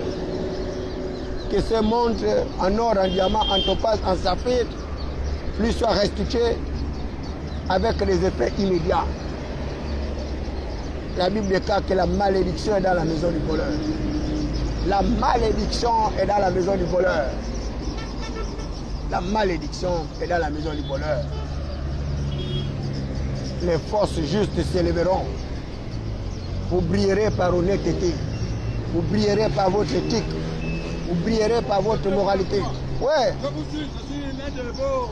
Que ce montre en or, en diamant, en topaz, en saphir, lui soit restitué avec les effets immédiats. La Bible déclare que la malédiction est dans la maison du voleur. La malédiction est dans la maison du voleur. La malédiction est dans la maison du voleur. Les forces justes s'élèveront. Vous brillerez par honnêteté. Vous brillerez par votre éthique. Vous brillerez par votre moralité. Ouais. Je vous suis, je suis l'un de vos...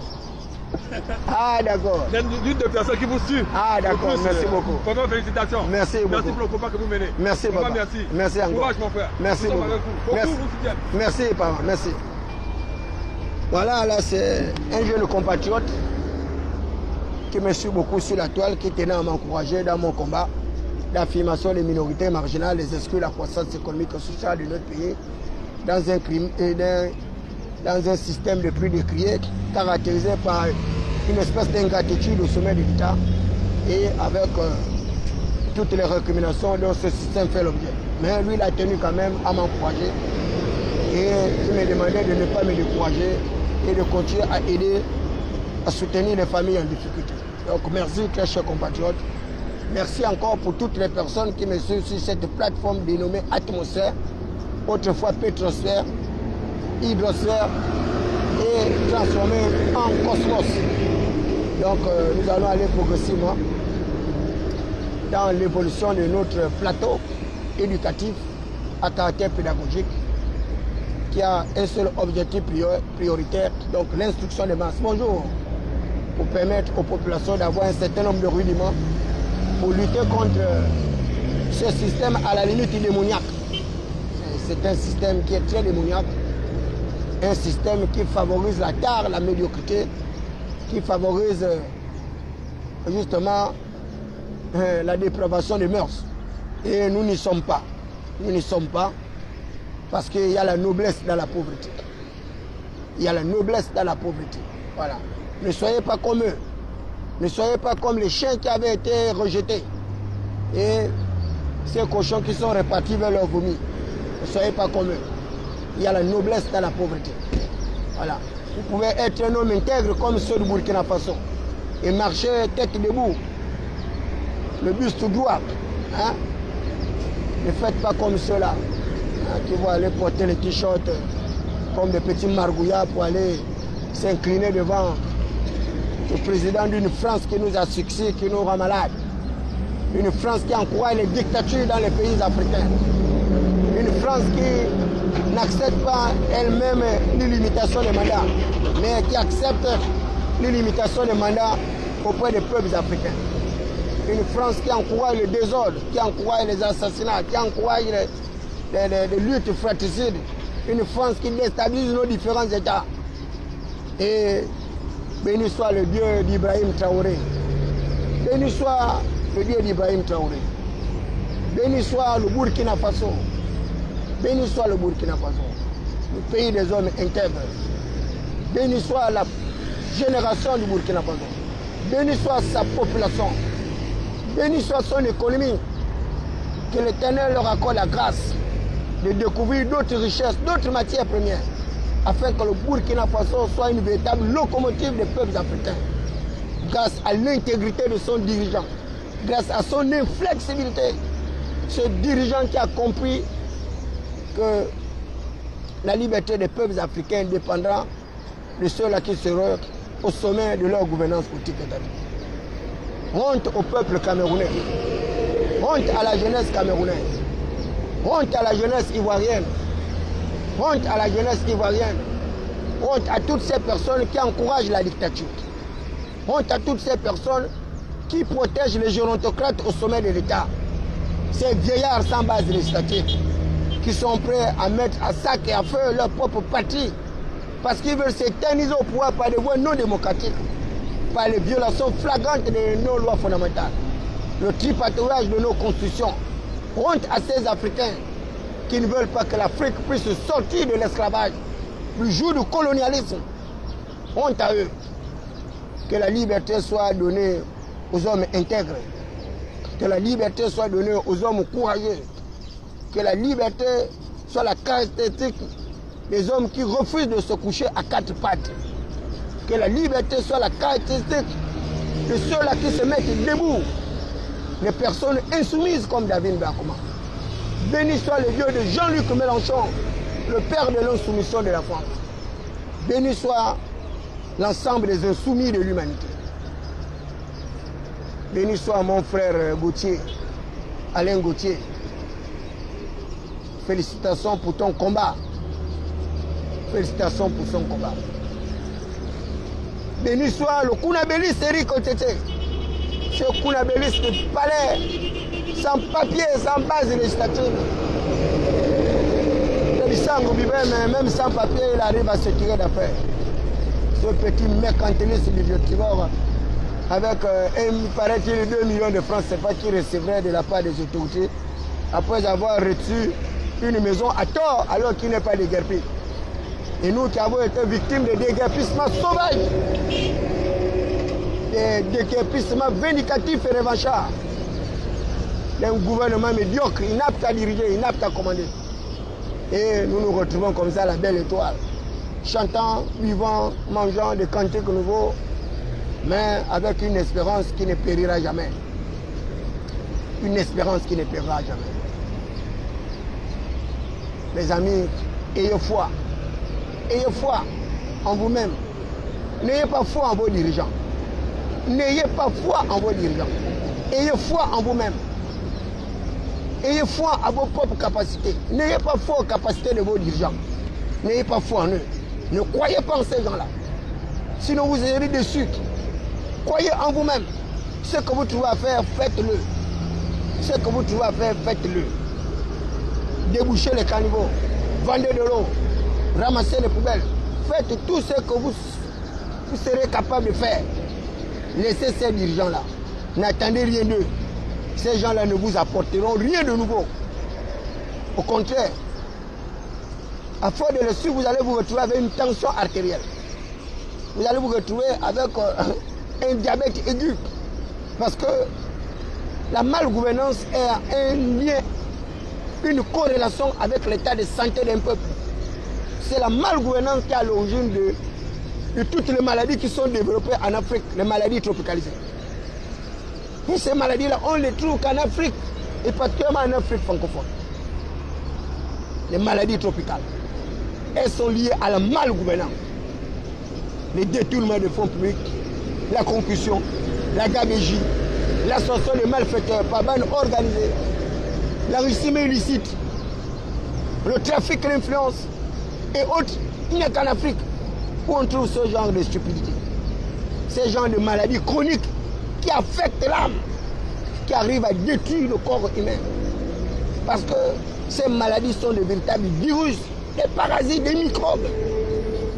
Ah d'accord. L'une des personnes qui vous suit. Ah d'accord, merci beaucoup. Vraiment félicitations. Merci beaucoup. Merci pour le combat que vous menez. Merci papa. Merci. Merci encore. Courage mon frère. Merci beaucoup. Beaucoup vous soutiennent. Merci papa, merci. Voilà, là c'est un jeune compatriote qui me suit beaucoup sur la toile, qui tenait à m'encourager dans mon combat d'affirmation des minorités marginales, des exclus, la croissance économique et sociale de notre pays, dans un système de plus décrié, caractérisé par une espèce d'ingratitude au sommet de l'État et avec toutes les récriminations dont ce système fait l'objet. Mais lui, il a tenu quand même à m'encourager et il me demandait de ne pas me décourager et de continuer à aider, à soutenir les familles en difficulté. Donc merci, très chers compatriotes. Merci encore pour toutes les personnes qui me suivent sur cette plateforme dénommée Atmosphère, autrefois Pétrosphère, Hydrosphère et transformée en Cosmos. Donc nous allons aller progressivement dans l'évolution de notre plateau éducatif à caractère pédagogique qui a un seul objectif prioritaire, donc l'instruction des masses. Bonjour, pour permettre aux populations d'avoir un certain nombre de rudiments pour lutter contre ce système à la limite démoniaque. C'est un système qui est très démoniaque, un système qui favorise la tare, la médiocrité, qui favorise justement la dépravation des mœurs. Et nous n'y sommes pas. Nous n'y sommes pas parce qu'il y a la noblesse dans la pauvreté. Il y a la noblesse dans la pauvreté. Voilà. Ne soyez pas comme eux. Ne soyez pas comme les chiens qui avaient été rejetés. Et ces cochons qui sont répartis vers leur vomi. Ne soyez pas comme eux. Il y a la noblesse dans la pauvreté. Voilà. Vous pouvez être un homme intègre comme ceux du Burkina Faso et marcher tête debout, le buste droit. Hein? Ne faites pas comme ceux-là qui vont aller porter les t-shirts comme des petits margouillards pour aller s'incliner devant le président d'une France qui nous a succès, qui nous rend malades. Une France qui encourage les dictatures dans les pays africains. Une France qui n'accepte pas elle-même l'illimitation des mandats, mais qui accepte l'illimitation des mandats auprès des peuples africains. Une France qui encourage le désordre, qui encourage les assassinats, qui encourage les luttes fratricides. Une France qui déstabilise nos différents États. Et béni soit le Dieu d'Ibrahim Traoré. Béni soit le Dieu d'Ibrahim Traoré. Béni soit le Burkina Faso. Béni soit le Burkina Faso, le pays des hommes intègres. Béni soit la génération du Burkina Faso. Béni soit sa population. Béni soit son économie. Que l'Éternel leur accorde la grâce de découvrir d'autres richesses, d'autres matières premières, afin que le Burkina Faso soit une véritable locomotive des peuples africains, grâce à l'intégrité de son dirigeant, grâce à son inflexibilité. Ce dirigeant qui a compris que la liberté des peuples africains dépendra de ceux-là qui seront au sommet de leur gouvernance politique étatique. Honte au peuple camerounais. Honte à la jeunesse camerounaise. Honte à la jeunesse ivoirienne. Honte à la jeunesse ivoirienne. Honte à toutes ces personnes qui encouragent la dictature. Honte à toutes ces personnes qui protègent les gérontocrates au sommet de l'État. Ces vieillards sans base législative qui sont prêts à mettre à sac et à feu leur propre patrie parce qu'ils veulent s'éterniser au pouvoir par des voies non démocratiques, par les violations flagrantes de nos lois fondamentales, le tripatouillage de nos constitutions. Honte à ces Africains qui ne veulent pas que l'Afrique puisse sortir de l'esclavage, du joug du colonialisme. Honte à eux. Que la liberté soit donnée aux hommes intègres. Que la liberté soit donnée aux hommes courageux. Que la liberté soit la caractéristique des hommes qui refusent de se coucher à quatre pattes. Que la liberté soit la caractéristique de ceux-là qui se mettent debout. Les personnes insoumises comme David Bakoma. Béni soit le Dieu de Jean-Luc Mélenchon, le père de l'insoumission de la France. Béni soit l'ensemble des insoumis de l'humanité. Béni soit mon frère Gauthier, Alain Gauthier. Félicitations pour ton combat. Félicitations pour son combat. Béni soit le Kounabélis Eric Otete. Ce Kounabélis du palais, sans papier, sans base législative. Même sans papier, il arrive à se tirer d'affaire. Ce petit mercantiliste du Vieux-Timor, avec, il paraît-il, 2 millions de francs CFA qu'il recevrait de la part des autorités, après avoir reçu une maison à tort, alors qu'il n'est pas déguerpi. Et nous qui avons été victimes de déguerpissements sauvages, des déguerpissements vindicatifs et revanchards, d'un gouvernement médiocre, inapte à diriger, inapte à commander. Et nous nous retrouvons comme ça, la belle étoile, chantant, vivant, mangeant des cantiques nouveaux, mais avec une espérance qui ne périra jamais. Une espérance qui ne périra jamais. Mes amis, ayez foi. Ayez foi en vous-même. N'ayez pas foi en vos dirigeants. N'ayez pas foi en vos dirigeants. Ayez foi en vous-même. Ayez foi à vos propres capacités. N'ayez pas foi aux capacités de vos dirigeants. N'ayez pas foi en eux. Ne croyez pas en ces gens-là. Sinon vous serez déçus. Croyez en vous-même. Ce que vous trouvez à faire, faites-le. Ce que vous trouvez à faire, faites-le. Débouchez les caniveaux. Vendez de l'eau. Ramassez les poubelles. Faites tout ce que vous serez capable de faire. Laissez ces dirigeants-là. N'attendez rien d'eux. Ces gens-là ne vous apporteront rien de nouveau. Au contraire, à force de le suivre, vous allez vous retrouver avec une tension artérielle. Vous allez vous retrouver avec un diabète aigu. Parce que la malgouvernance est un lien, une corrélation avec l'état de santé d'un peuple. C'est la malgouvernance qui est à l'origine de toutes les maladies qui sont développées en Afrique, les maladies tropicalisées. Et ces maladies-là, on les trouve qu'en Afrique, et particulièrement en Afrique francophone. Les maladies tropicales, elles sont liées à la malgouvernance. Les détournements de fonds publics, la concussion, la gabegie, l'ascension des malfaiteurs par bande organisée, l'enrichissement illicite, le trafic de l'influence et autres. Il n'y a qu'en Afrique où on trouve ce genre de stupidité. Ce genre de maladies chroniques qui affectent l'âme, qui arrivent à détruire le corps humain. Parce que ces maladies sont de véritables virus, des parasites, des microbes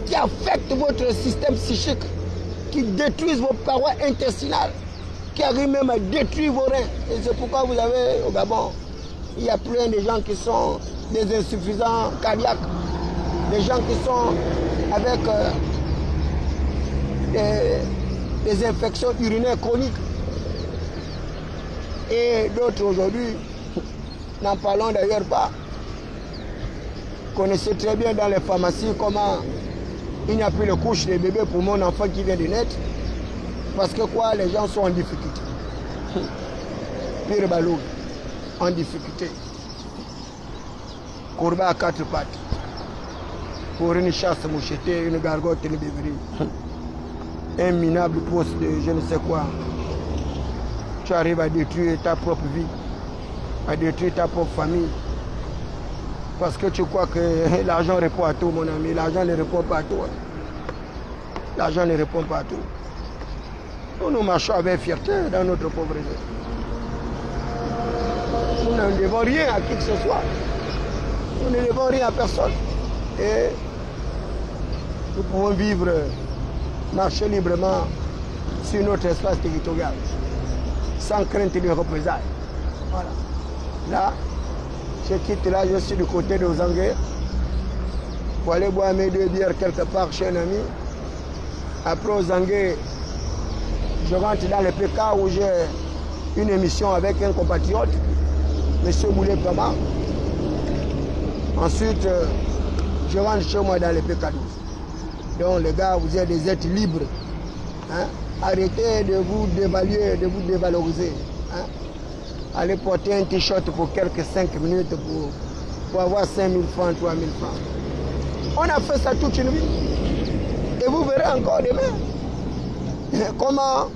qui affectent votre système psychique, qui détruisent vos parois intestinales, qui arrivent même à détruire vos reins. Et c'est pourquoi vous avez au Gabon, il y a plein de gens qui sont des insuffisants cardiaques, des gens qui sont avec des infections urinaires chroniques. Et d'autres aujourd'hui, n'en parlons d'ailleurs pas. Vous connaissez très bien dans les pharmacies comment il n'y a plus de couches de bébé pour mon enfant qui vient de naître. Parce que quoi, les gens sont en difficulté. Pire ballon, en difficulté. Courbé à quatre pattes. Pour une chasse mouchetée, une gargote, une bébérie. Un minable poste de je ne sais quoi. tu arrives à détruire ta propre vie, à détruire ta propre famille. Parce que tu crois que l'argent répond à tout, mon ami. L'argent ne répond pas à tout. L'argent ne répond pas à tout. Nous marchons avec fierté dans notre pauvreté. Nous ne devons rien à qui que ce soit. Nous ne devons rien à personne. Et nous pouvons vivre, marcher librement sur notre espace territorial, sans crainte de représailles. Voilà. Là, je quitte là, je suis du côté de Ozangue pour aller boire mes 2 bières quelque part chez un ami. Après Ozangue, je rentre dans le PK où j'ai une émission avec un compatriote, M. Boulé Pama. Ensuite, je rentre chez moi dans le PK12. Donc les gars, vous êtes des êtres libres. Hein? Arrêtez de vous dévaluer, de vous dévaloriser. Hein? Allez porter un t-shirt pour quelques 5 minutes pour avoir 5 000 francs, 3 000 francs. On a fait ça toute une vie. Et vous verrez encore demain comment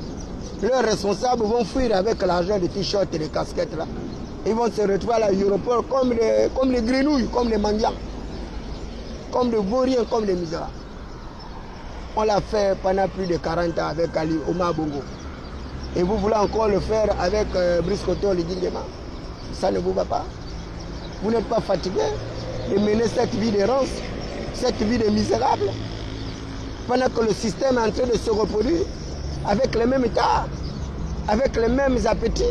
leurs responsables vont fuir avec l'argent des t-shirts et des casquettes là. Ils vont se retrouver à l'aéroport comme les grenouilles, comme les mendiants, comme les vauriens, comme les misérables. On l'a fait pendant plus de 40 ans avec Ali Omar Bongo. Et vous voulez encore le faire avec Brice Koto Lidingema. Ça ne vous va pas. Vous n'êtes pas fatigué de mener cette vie d'errance, cette vie de misérable, pendant que le système est en train de se reproduire avec les mêmes états, avec les mêmes appétits.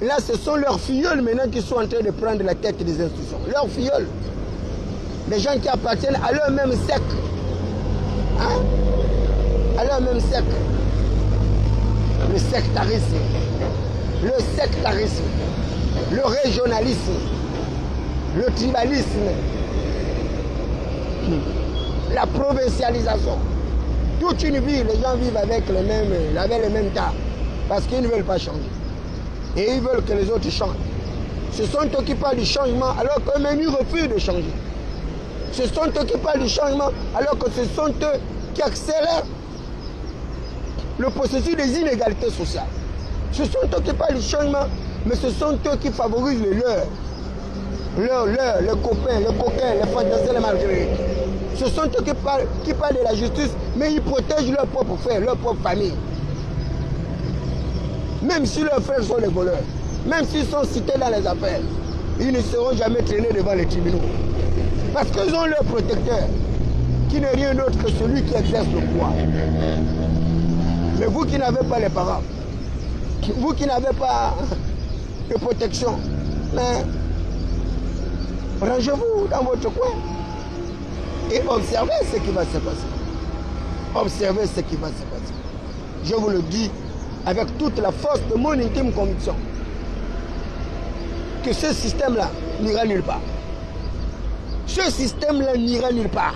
Là, ce sont leurs filleuls maintenant qui sont en train de prendre la tête des institutions. Leurs filleuls. Des gens qui appartiennent à leur même secte. Hein? À leur même secte. Le sectarisme, le régionalisme, le tribalisme, la provincialisation. Toute une vie, les gens vivent avec les mêmes tas parce qu'ils ne veulent pas changer. Et ils veulent que les autres changent. Ce sont eux qui parlent du changement alors qu'eux-mêmes ils refusent de changer. Ce sont eux qui parlent du changement alors que ce sont eux qui accélèrent le processus des inégalités sociales. Ce sont eux qui parlent du changement, mais ce sont eux qui favorisent les leurs, les copains, les coquins, les fantaisies, les malgré. Ce sont eux qui parlent de la justice, mais ils protègent leurs propres frères, leur propre famille. Même si leurs frères sont les voleurs, même s'ils sont cités dans les affaires, ils ne seront jamais traînés devant les tribunaux. Parce qu'ils ont leur protecteur, qui n'est rien d'autre que celui qui exerce le pouvoir. Mais vous qui n'avez pas les parents, vous qui n'avez pas de protection, mais rangez-vous dans votre coin et observez ce qui va se passer. Observez ce qui va se passer. Je vous le dis avec toute la force de mon intime conviction que ce système-là n'ira nulle part. Ce système-là n'ira nulle part.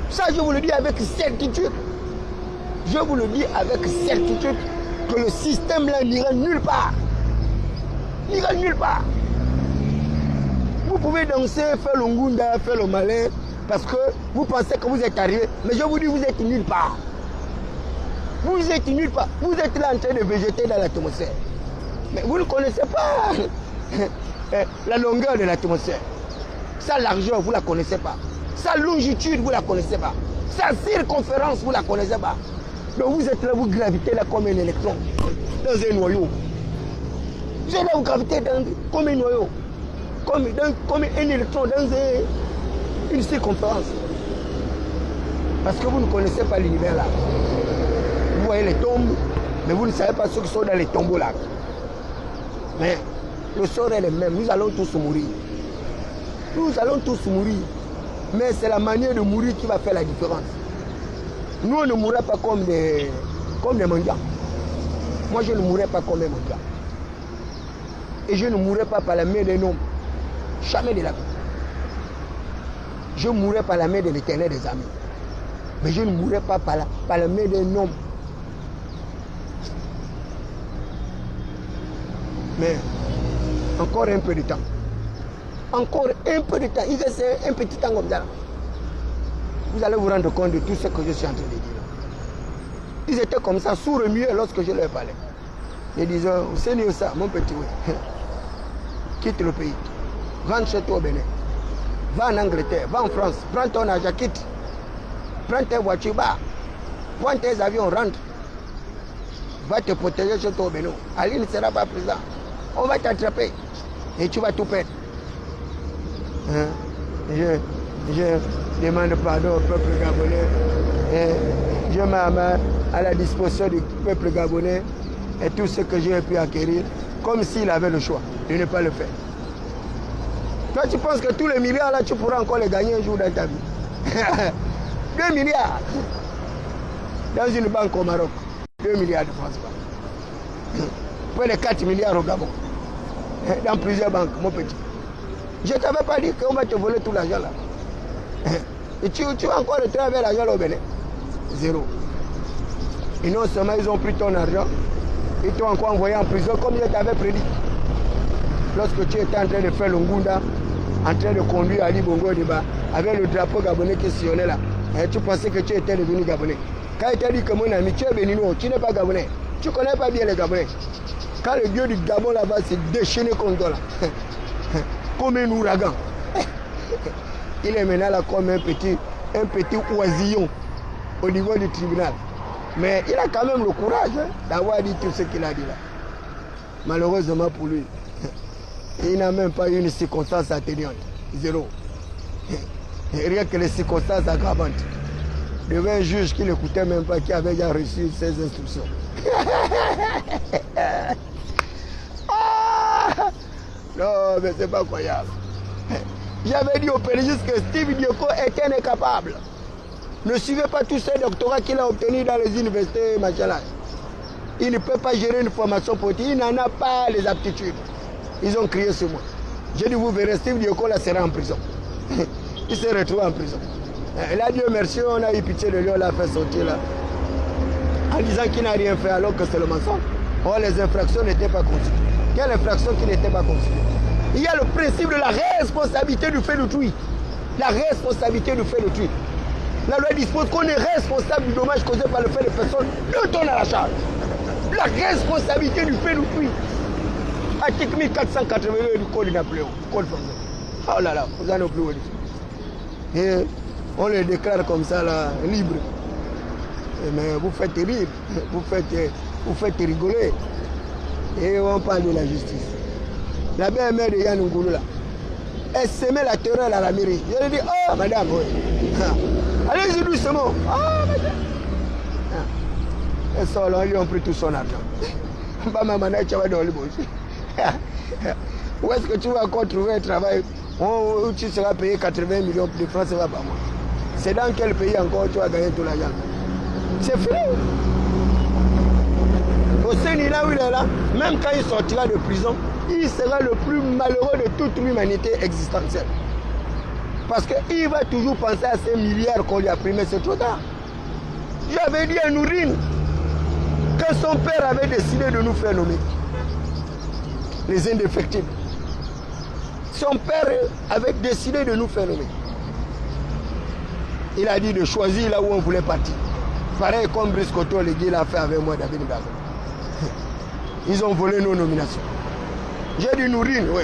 Ça, je vous le dis avec certitude. Je vous le dis avec certitude que le système-là n'ira nulle part. N'ira nulle part. Vous pouvez danser, faire le ngunda, faire le malin, parce que vous pensez que vous êtes arrivé. Mais je vous dis, vous êtes nulle part. Vous êtes nulle part. Vous êtes là en train de végéter dans l'atmosphère. Mais vous ne connaissez pas la longueur de l'atmosphère. Sa largeur, vous ne la connaissez pas. Sa longitude, vous ne la connaissez pas. Sa circonférence, vous ne la connaissez pas. Donc vous êtes là, vous gravitez là comme un électron dans un noyau. Vous êtes là, vous gravitez comme un noyau. Comme un électron dans une circonférence. Parce que vous ne connaissez pas l'univers là. Vous voyez les tombes, mais vous ne savez pas ceux qui sont dans les tombeaux là. Mais le sort est le même. Nous allons tous mourir. Nous allons tous mourir. Mais c'est la manière de mourir qui va faire la différence. Nous, on ne mourra pas comme des mendiants. Moi, je ne mourrai pas comme un mendiant. Et je ne mourrai pas par la main d'un homme. Jamais de la vie. Je mourrai par la main de l'Éternel des armées. Mais je ne mourrai pas par la main d'un homme. Mais encore un peu de temps. Encore un peu de temps. Il reste un petit temps comme ça. Vous allez vous rendre compte de tout ce que je suis en train de dire. Ils étaient comme ça, sourds et muets lorsque je leur parlais. Je disais, c'est mieux ça, mon petit, oui. Quitte le pays. Va chez toi au Bénin. Va en Angleterre, va en France. Prends ton argent, quitte. Prends tes voitures, bas. Prends tes avions, rentre. Va te protéger chez toi au Bénin. Ali ne sera pas présent. On va t'attraper. Et tu vas tout perdre. Hein? Je demande pardon au peuple gabonais. Je mets à la disposition du peuple gabonais et tout ce que j'ai pu acquérir, comme s'il avait le choix de ne pas le faire. Toi, tu penses que tous les milliards là, tu pourras encore les gagner un jour dans ta vie. 2 milliards dans une banque au Maroc. 2 milliards de francs. Près de 4 milliards au Gabon. Dans plusieurs banques, mon petit. Je ne t'avais pas dit qu'on va te voler tout l'argent là. Et tu vas encore rentrer avec l'argent au Bénin. Zéro. Et non seulement ils ont pris ton argent, ils t'ont encore envoyé en prison comme je t'avais prédit. Lorsque tu étais en train de faire le Ngunda, en train de conduire Ali Bongo Diba, avec le drapeau gabonais qui sillonnait là, et tu pensais que tu étais devenu gabonais. Quand il t'a dit que mon ami, tu es béninois, tu n'es pas gabonais, tu ne connais pas bien les gabonais. Quand le dieu du Gabon là-bas s'est déchaîné contre toi là, comme un ouragan, il est maintenant là comme un petit oisillon au niveau du tribunal. Mais il a quand même le courage d'avoir dit tout ce qu'il a dit là. Malheureusement pour lui, il n'a même pas eu une circonstance atténuante. Zéro. Et rien que les circonstances aggravantes. Devant un juge qui n'écoutait même pas, qui avait déjà reçu ses instructions. Non, mais c'est pas croyable. J'avais dit au périgiste que Steve Dioko était incapable. Ne suivez pas tous ces doctorats qu'il a obtenus dans les universités, machin là. Il ne peut pas gérer une formation politique, il n'en a pas les aptitudes. Ils ont crié sur moi. J'ai dit, vous verrez, Steve Dioko là sera en prison. Il s'est retrouvé en prison. Et là, Dieu merci, on a eu pitié de lui, on l'a fait sortir là. En disant qu'il n'a rien fait alors que c'est le mensonge. Oh, les infractions n'étaient pas constituées. Quelle infraction qui n'était pas constituée? Il y a le principe de la responsabilité du fait d'autrui. La responsabilité du fait d'autrui. La loi dispose qu'on est responsable du dommage causé par le fait de personnes dont on a la charge. La responsabilité du fait d'autrui. Article 1482 du Code de Napoléon. Code français. Oh là là, vous en avez plus. Et on le déclare comme ça là, libre. Mais vous faites rire, vous faites rigoler. Et on parle de la justice. La belle-mère de Yann Ngoulou là, elle semait la terreur à la mairie. Je lui ai dit, oh madame, oui. Allez-y doucement. Ah madame. Et ça, là, ils ont pris tout son argent. Où est-ce que tu vas encore trouver un travail où tu seras payé 80 millions de francs CFA par mois? C'est dans quel pays encore tu vas gagner tout l'argent? C'est fini. Au Sénégal où il est là, même quand il sortira de prison, il sera le plus malheureux de toute l'humanité existentielle. Parce qu'il va toujours penser à ces milliards qu'on lui a pris, mais c'est trop tard. J'avais dit à Nourine que son père avait décidé de nous faire nommer les indéfectibles. Son père avait décidé de nous faire nommer. Il a dit de choisir là où on voulait partir. Pareil comme Brice Koto, le gars l'a fait avec moi, David Bazo. Ils ont volé nos nominations. J'ai dit Nourine, oui.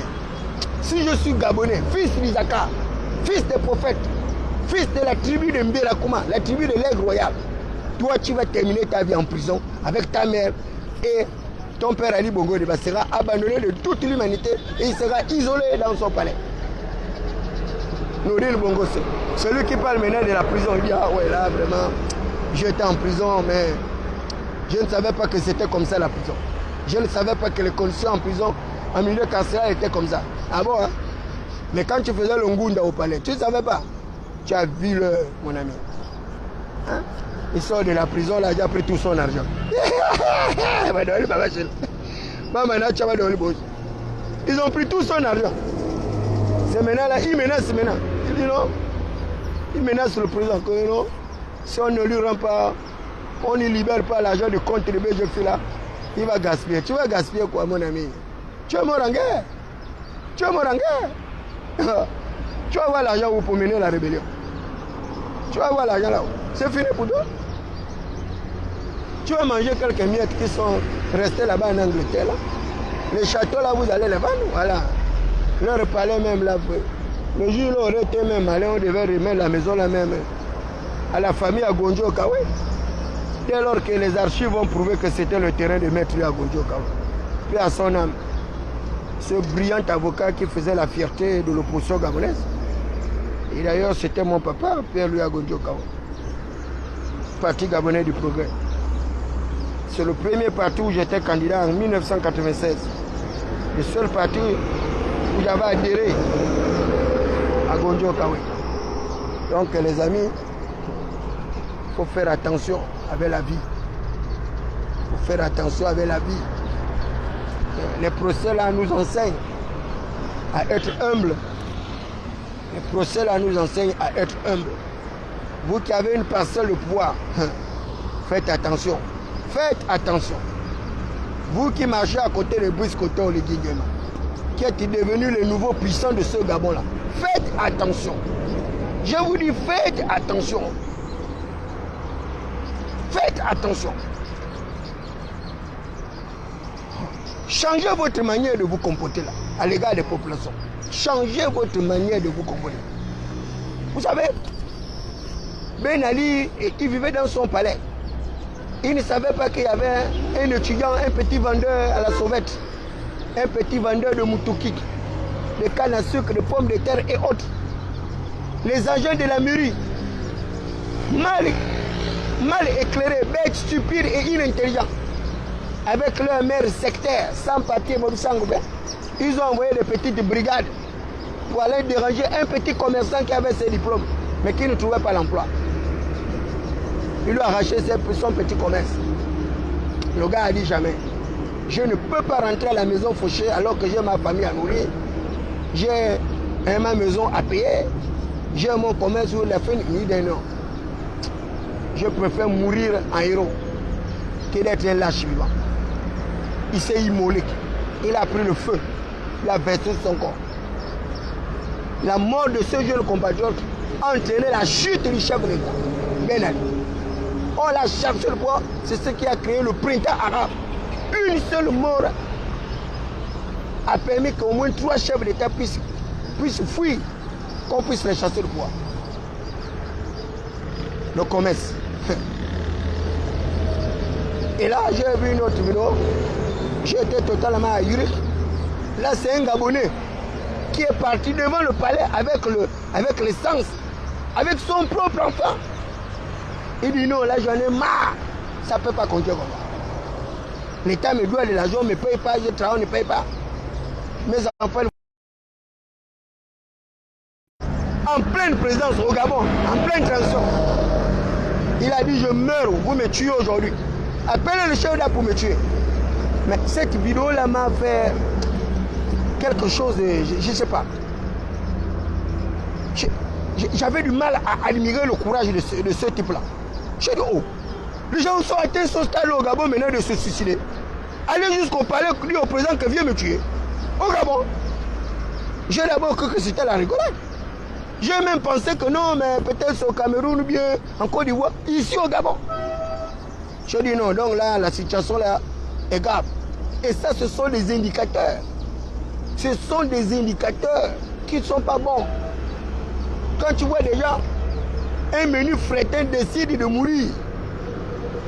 Si je suis Gabonais, fils d'Isaka, fils des prophètes, fils de la tribu de Mbérakouma, la tribu de l'aigle royal, toi tu vas terminer ta vie en prison avec ta mère et ton père Ali Bongo Diba sera abandonné de toute l'humanité et il sera isolé dans son palais. Nourine Bongo, celui qui parle maintenant de la prison, il dit ah ouais là vraiment, j'étais en prison mais je ne savais pas que c'était comme ça la prison. Je ne savais pas que les conditions en prison, en milieu carcéral étaient comme ça. Ah bon hein? Mais quand tu faisais le Ngunda au palais, tu ne savais pas. Tu as vu mon ami. Hein? Il sort de la prison, là, il a pris tout son argent. Ils ont pris tout son argent. C'est maintenant là, il menace maintenant. Il dit non. Il menace le président que non. Si on ne lui rend pas, on ne libère pas l'argent du compte de BGF là, il va gaspiller. Tu vas gaspiller quoi, mon ami? Tu es mort en guerre. Tu es mort en guerre. Tu vas avoir l'argent pour mener la rébellion. Tu vas avoir l'argent là-haut. C'est fini pour toi. Tu vas manger quelques miettes qui sont restées là-bas en Angleterre. Là. Les châteaux là, vous allez les vendre. Voilà. Leur palais même là. Le jour où on aurait été même allé, on devait remettre la maison là même à la famille Agonjo Kawe. Dès lors que les archives vont prouver que c'était le terrain de maître Agonjo Kawe. Puis à son âme, ce brillant avocat qui faisait la fierté de l'opposition gabonaise. Et d'ailleurs, c'était mon papa, Pierre-Louis Agonjo Kawe. Parti gabonais du progrès. C'est le premier parti où j'étais candidat en 1996. Le seul parti où j'avais adhéré à Agonjo Kawe. Donc les amis, il faut faire attention avec la vie. Il faut faire attention avec la vie. Les procès là nous enseignent à être humble. Les procès là nous enseignent à être humble. Vous qui avez une parcelle de pouvoir, faites attention. Faites attention. Vous qui marchez à côté de Brice Coton, le Guiguema, qui êtes devenu le nouveau puissant de ce Gabon-là, faites attention. Je vous dis, faites attention. Faites attention. Changez votre manière de vous comporter là, à l'égard des populations. Changez votre manière de vous comporter. Vous savez, Ben Ali, il vivait dans son palais. Il ne savait pas qu'il y avait un étudiant, un petit vendeur à la sauvette, un petit vendeur de moutouki, de canne à sucre, de pommes de terre et autres. Les agents de la mairie, mal éclairés, bêtes, stupides et inintelligents, avec leur maire sectaire, sans papier, ils ont envoyé des petites brigades pour aller déranger un petit commerçant qui avait ses diplômes, mais qui ne trouvait pas l'emploi. Il lui a arraché son petit commerce. Le gars a dit jamais, je ne peux pas rentrer à la maison fauchée alors que j'ai ma famille à nourrir. J'ai ma maison à payer. J'ai mon commerce où la fin ni d'un an. Je préfère mourir en héros que d'être un lâche vivant. Il s'est immolé. Il a pris le feu. Il a versé son corps. La mort de ce jeune compatriote a entraîné la chute du chef de l'État, Ben Ali. On l'a cherché le bois, c'est ce qui a créé le printemps arabe. Une seule mort a permis qu'au moins 3 chefs d'État puissent fuir, qu'on puisse les chasser le bois. Le commerce. Et là, j'ai vu une autre vidéo. J'ai été totalement ahuri. Là, c'est un Gabonais qui est parti devant le palais avec l'essence, avec son propre enfant. Il dit non, là j'en ai marre. Ça ne peut pas compter comme ça. L'État me doit de l'argent, ne me paye pas, je travaille, ne paye pas. Mes enfants, en pleine présence au Gabon, en pleine transition, il a dit je meurs, vous me tuez aujourd'hui. Appelez le chef d'État pour me tuer. Mais cette vidéo-là m'a fait quelque chose de, je ne sais pas. J'avais du mal à admirer le courage de ce type-là. J'ai dit, oh, les gens sont atteints ce stade au Gabon maintenant de se suicider. Allez jusqu'au palais, dire au président que viens me tuer. Au Gabon. J'ai d'abord cru que c'était la rigolade. J'ai même pensé que non, mais peut-être c'est au Cameroun ou bien en Côte d'Ivoire. Ici au Gabon. J'ai dit non, donc là, la situation là est grave. Et ça, ce sont des indicateurs. Ce sont des indicateurs qui ne sont pas bons. Quand tu vois déjà un menu frétin décide de mourir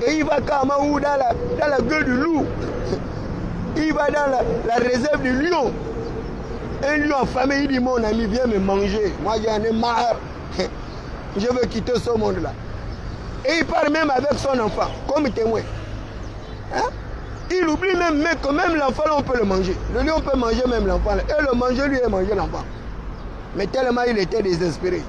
et il va carrément dans la gueule du loup, il va dans la réserve du lion. Un lion affamé, il dit mon ami viens me manger, moi j'en ai marre, je veux quitter ce monde là. Et il part même avec son enfant comme témoin. Hein? Il oublie même que même l'enfant on peut le manger. Le lion peut manger même l'enfant et le manger lui et manger l'enfant. Mais tellement il était désespéré.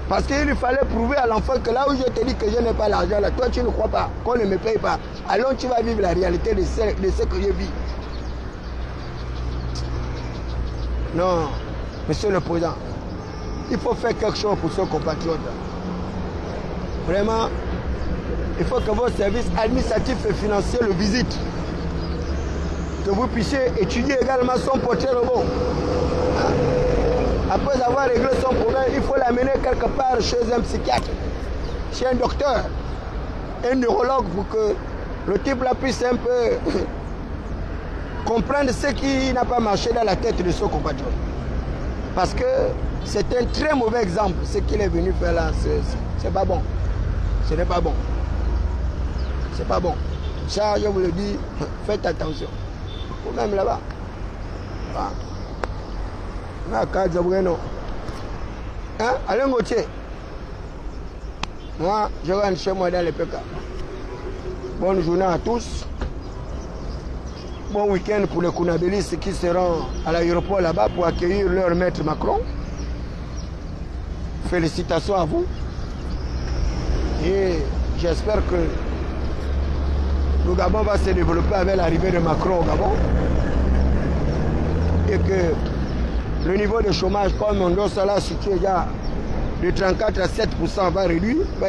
Parce qu'il fallait prouver à l'enfant que là où je te dis que je n'ai pas l'argent, là, toi tu ne crois pas, qu'on ne me paye pas. Alors tu vas vivre la réalité de ce que je vis. Non, monsieur le président, il faut faire quelque chose pour ce compatriote. Vraiment, il faut que vos services administratifs et financiers le visitent. Que vous puissiez étudier également son portrait robot. Après avoir réglé son problème, il faut l'amener quelque part chez un psychiatre, chez un docteur. un neurologue pour que le type là puisse un peu comprendre ce qui n'a pas marché dans la tête de son compatriote. Parce que c'est un très mauvais exemple. Ce qu'il est venu faire là, c'est pas bon. Ce n'est pas bon. C'est pas bon. Ça, je vous le dis, faites attention. Ou même là-bas. Hein? Alain Gauthier. Moi, je rentre chez moi dans les PK. Bonne journée à tous. Bon week-end pour les Kounabélistes qui seront à l'aéroport là-bas pour accueillir leur maître Macron. Félicitations à vous. Et j'espère que le Gabon va se développer avec l'arrivée de Macron au Gabon. Et que le niveau de chômage, comme on doit cela situé déjà de 34 à 7% va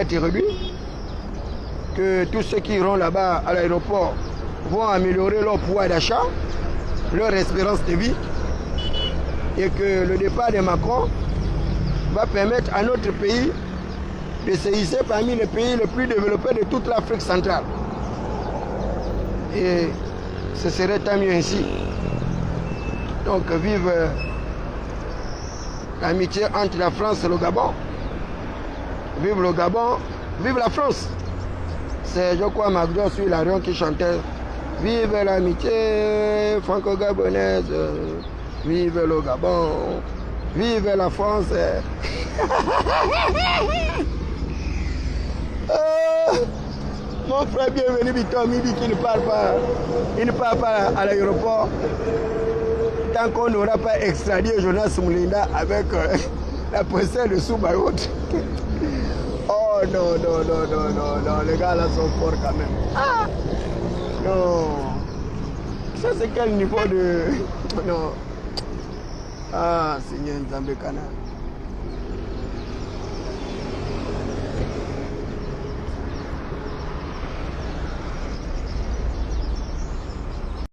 être réduit. Que tous ceux qui iront là-bas à l'aéroport vont améliorer leur pouvoir d'achat, leur espérance de vie, et que le départ de Macron va permettre à notre pays de se hisser parmi les pays les plus développés de toute l'Afrique centrale. Et ce serait tant mieux ainsi. Donc vive l'amitié entre la France et le Gabon. Vive le Gabon, vive la France. C'est, je crois, Magdo sur l'Arion qui chantait « Vive l'amitié franco-gabonaise, vive le Gabon, vive la France ». Mon frère bienvenu, Bitom, il dit qu'il ne parle pas. Il ne parle pas à l'aéroport. Tant qu'on n'aura pas extradé Jonas Moulinda avec la princesse de Soubayout. Oh non, non, non, non, non, non, les gars là sont forts quand même. Ah non. Ça c'est quel niveau de... Non. Ah, Seigneur Nzambekana.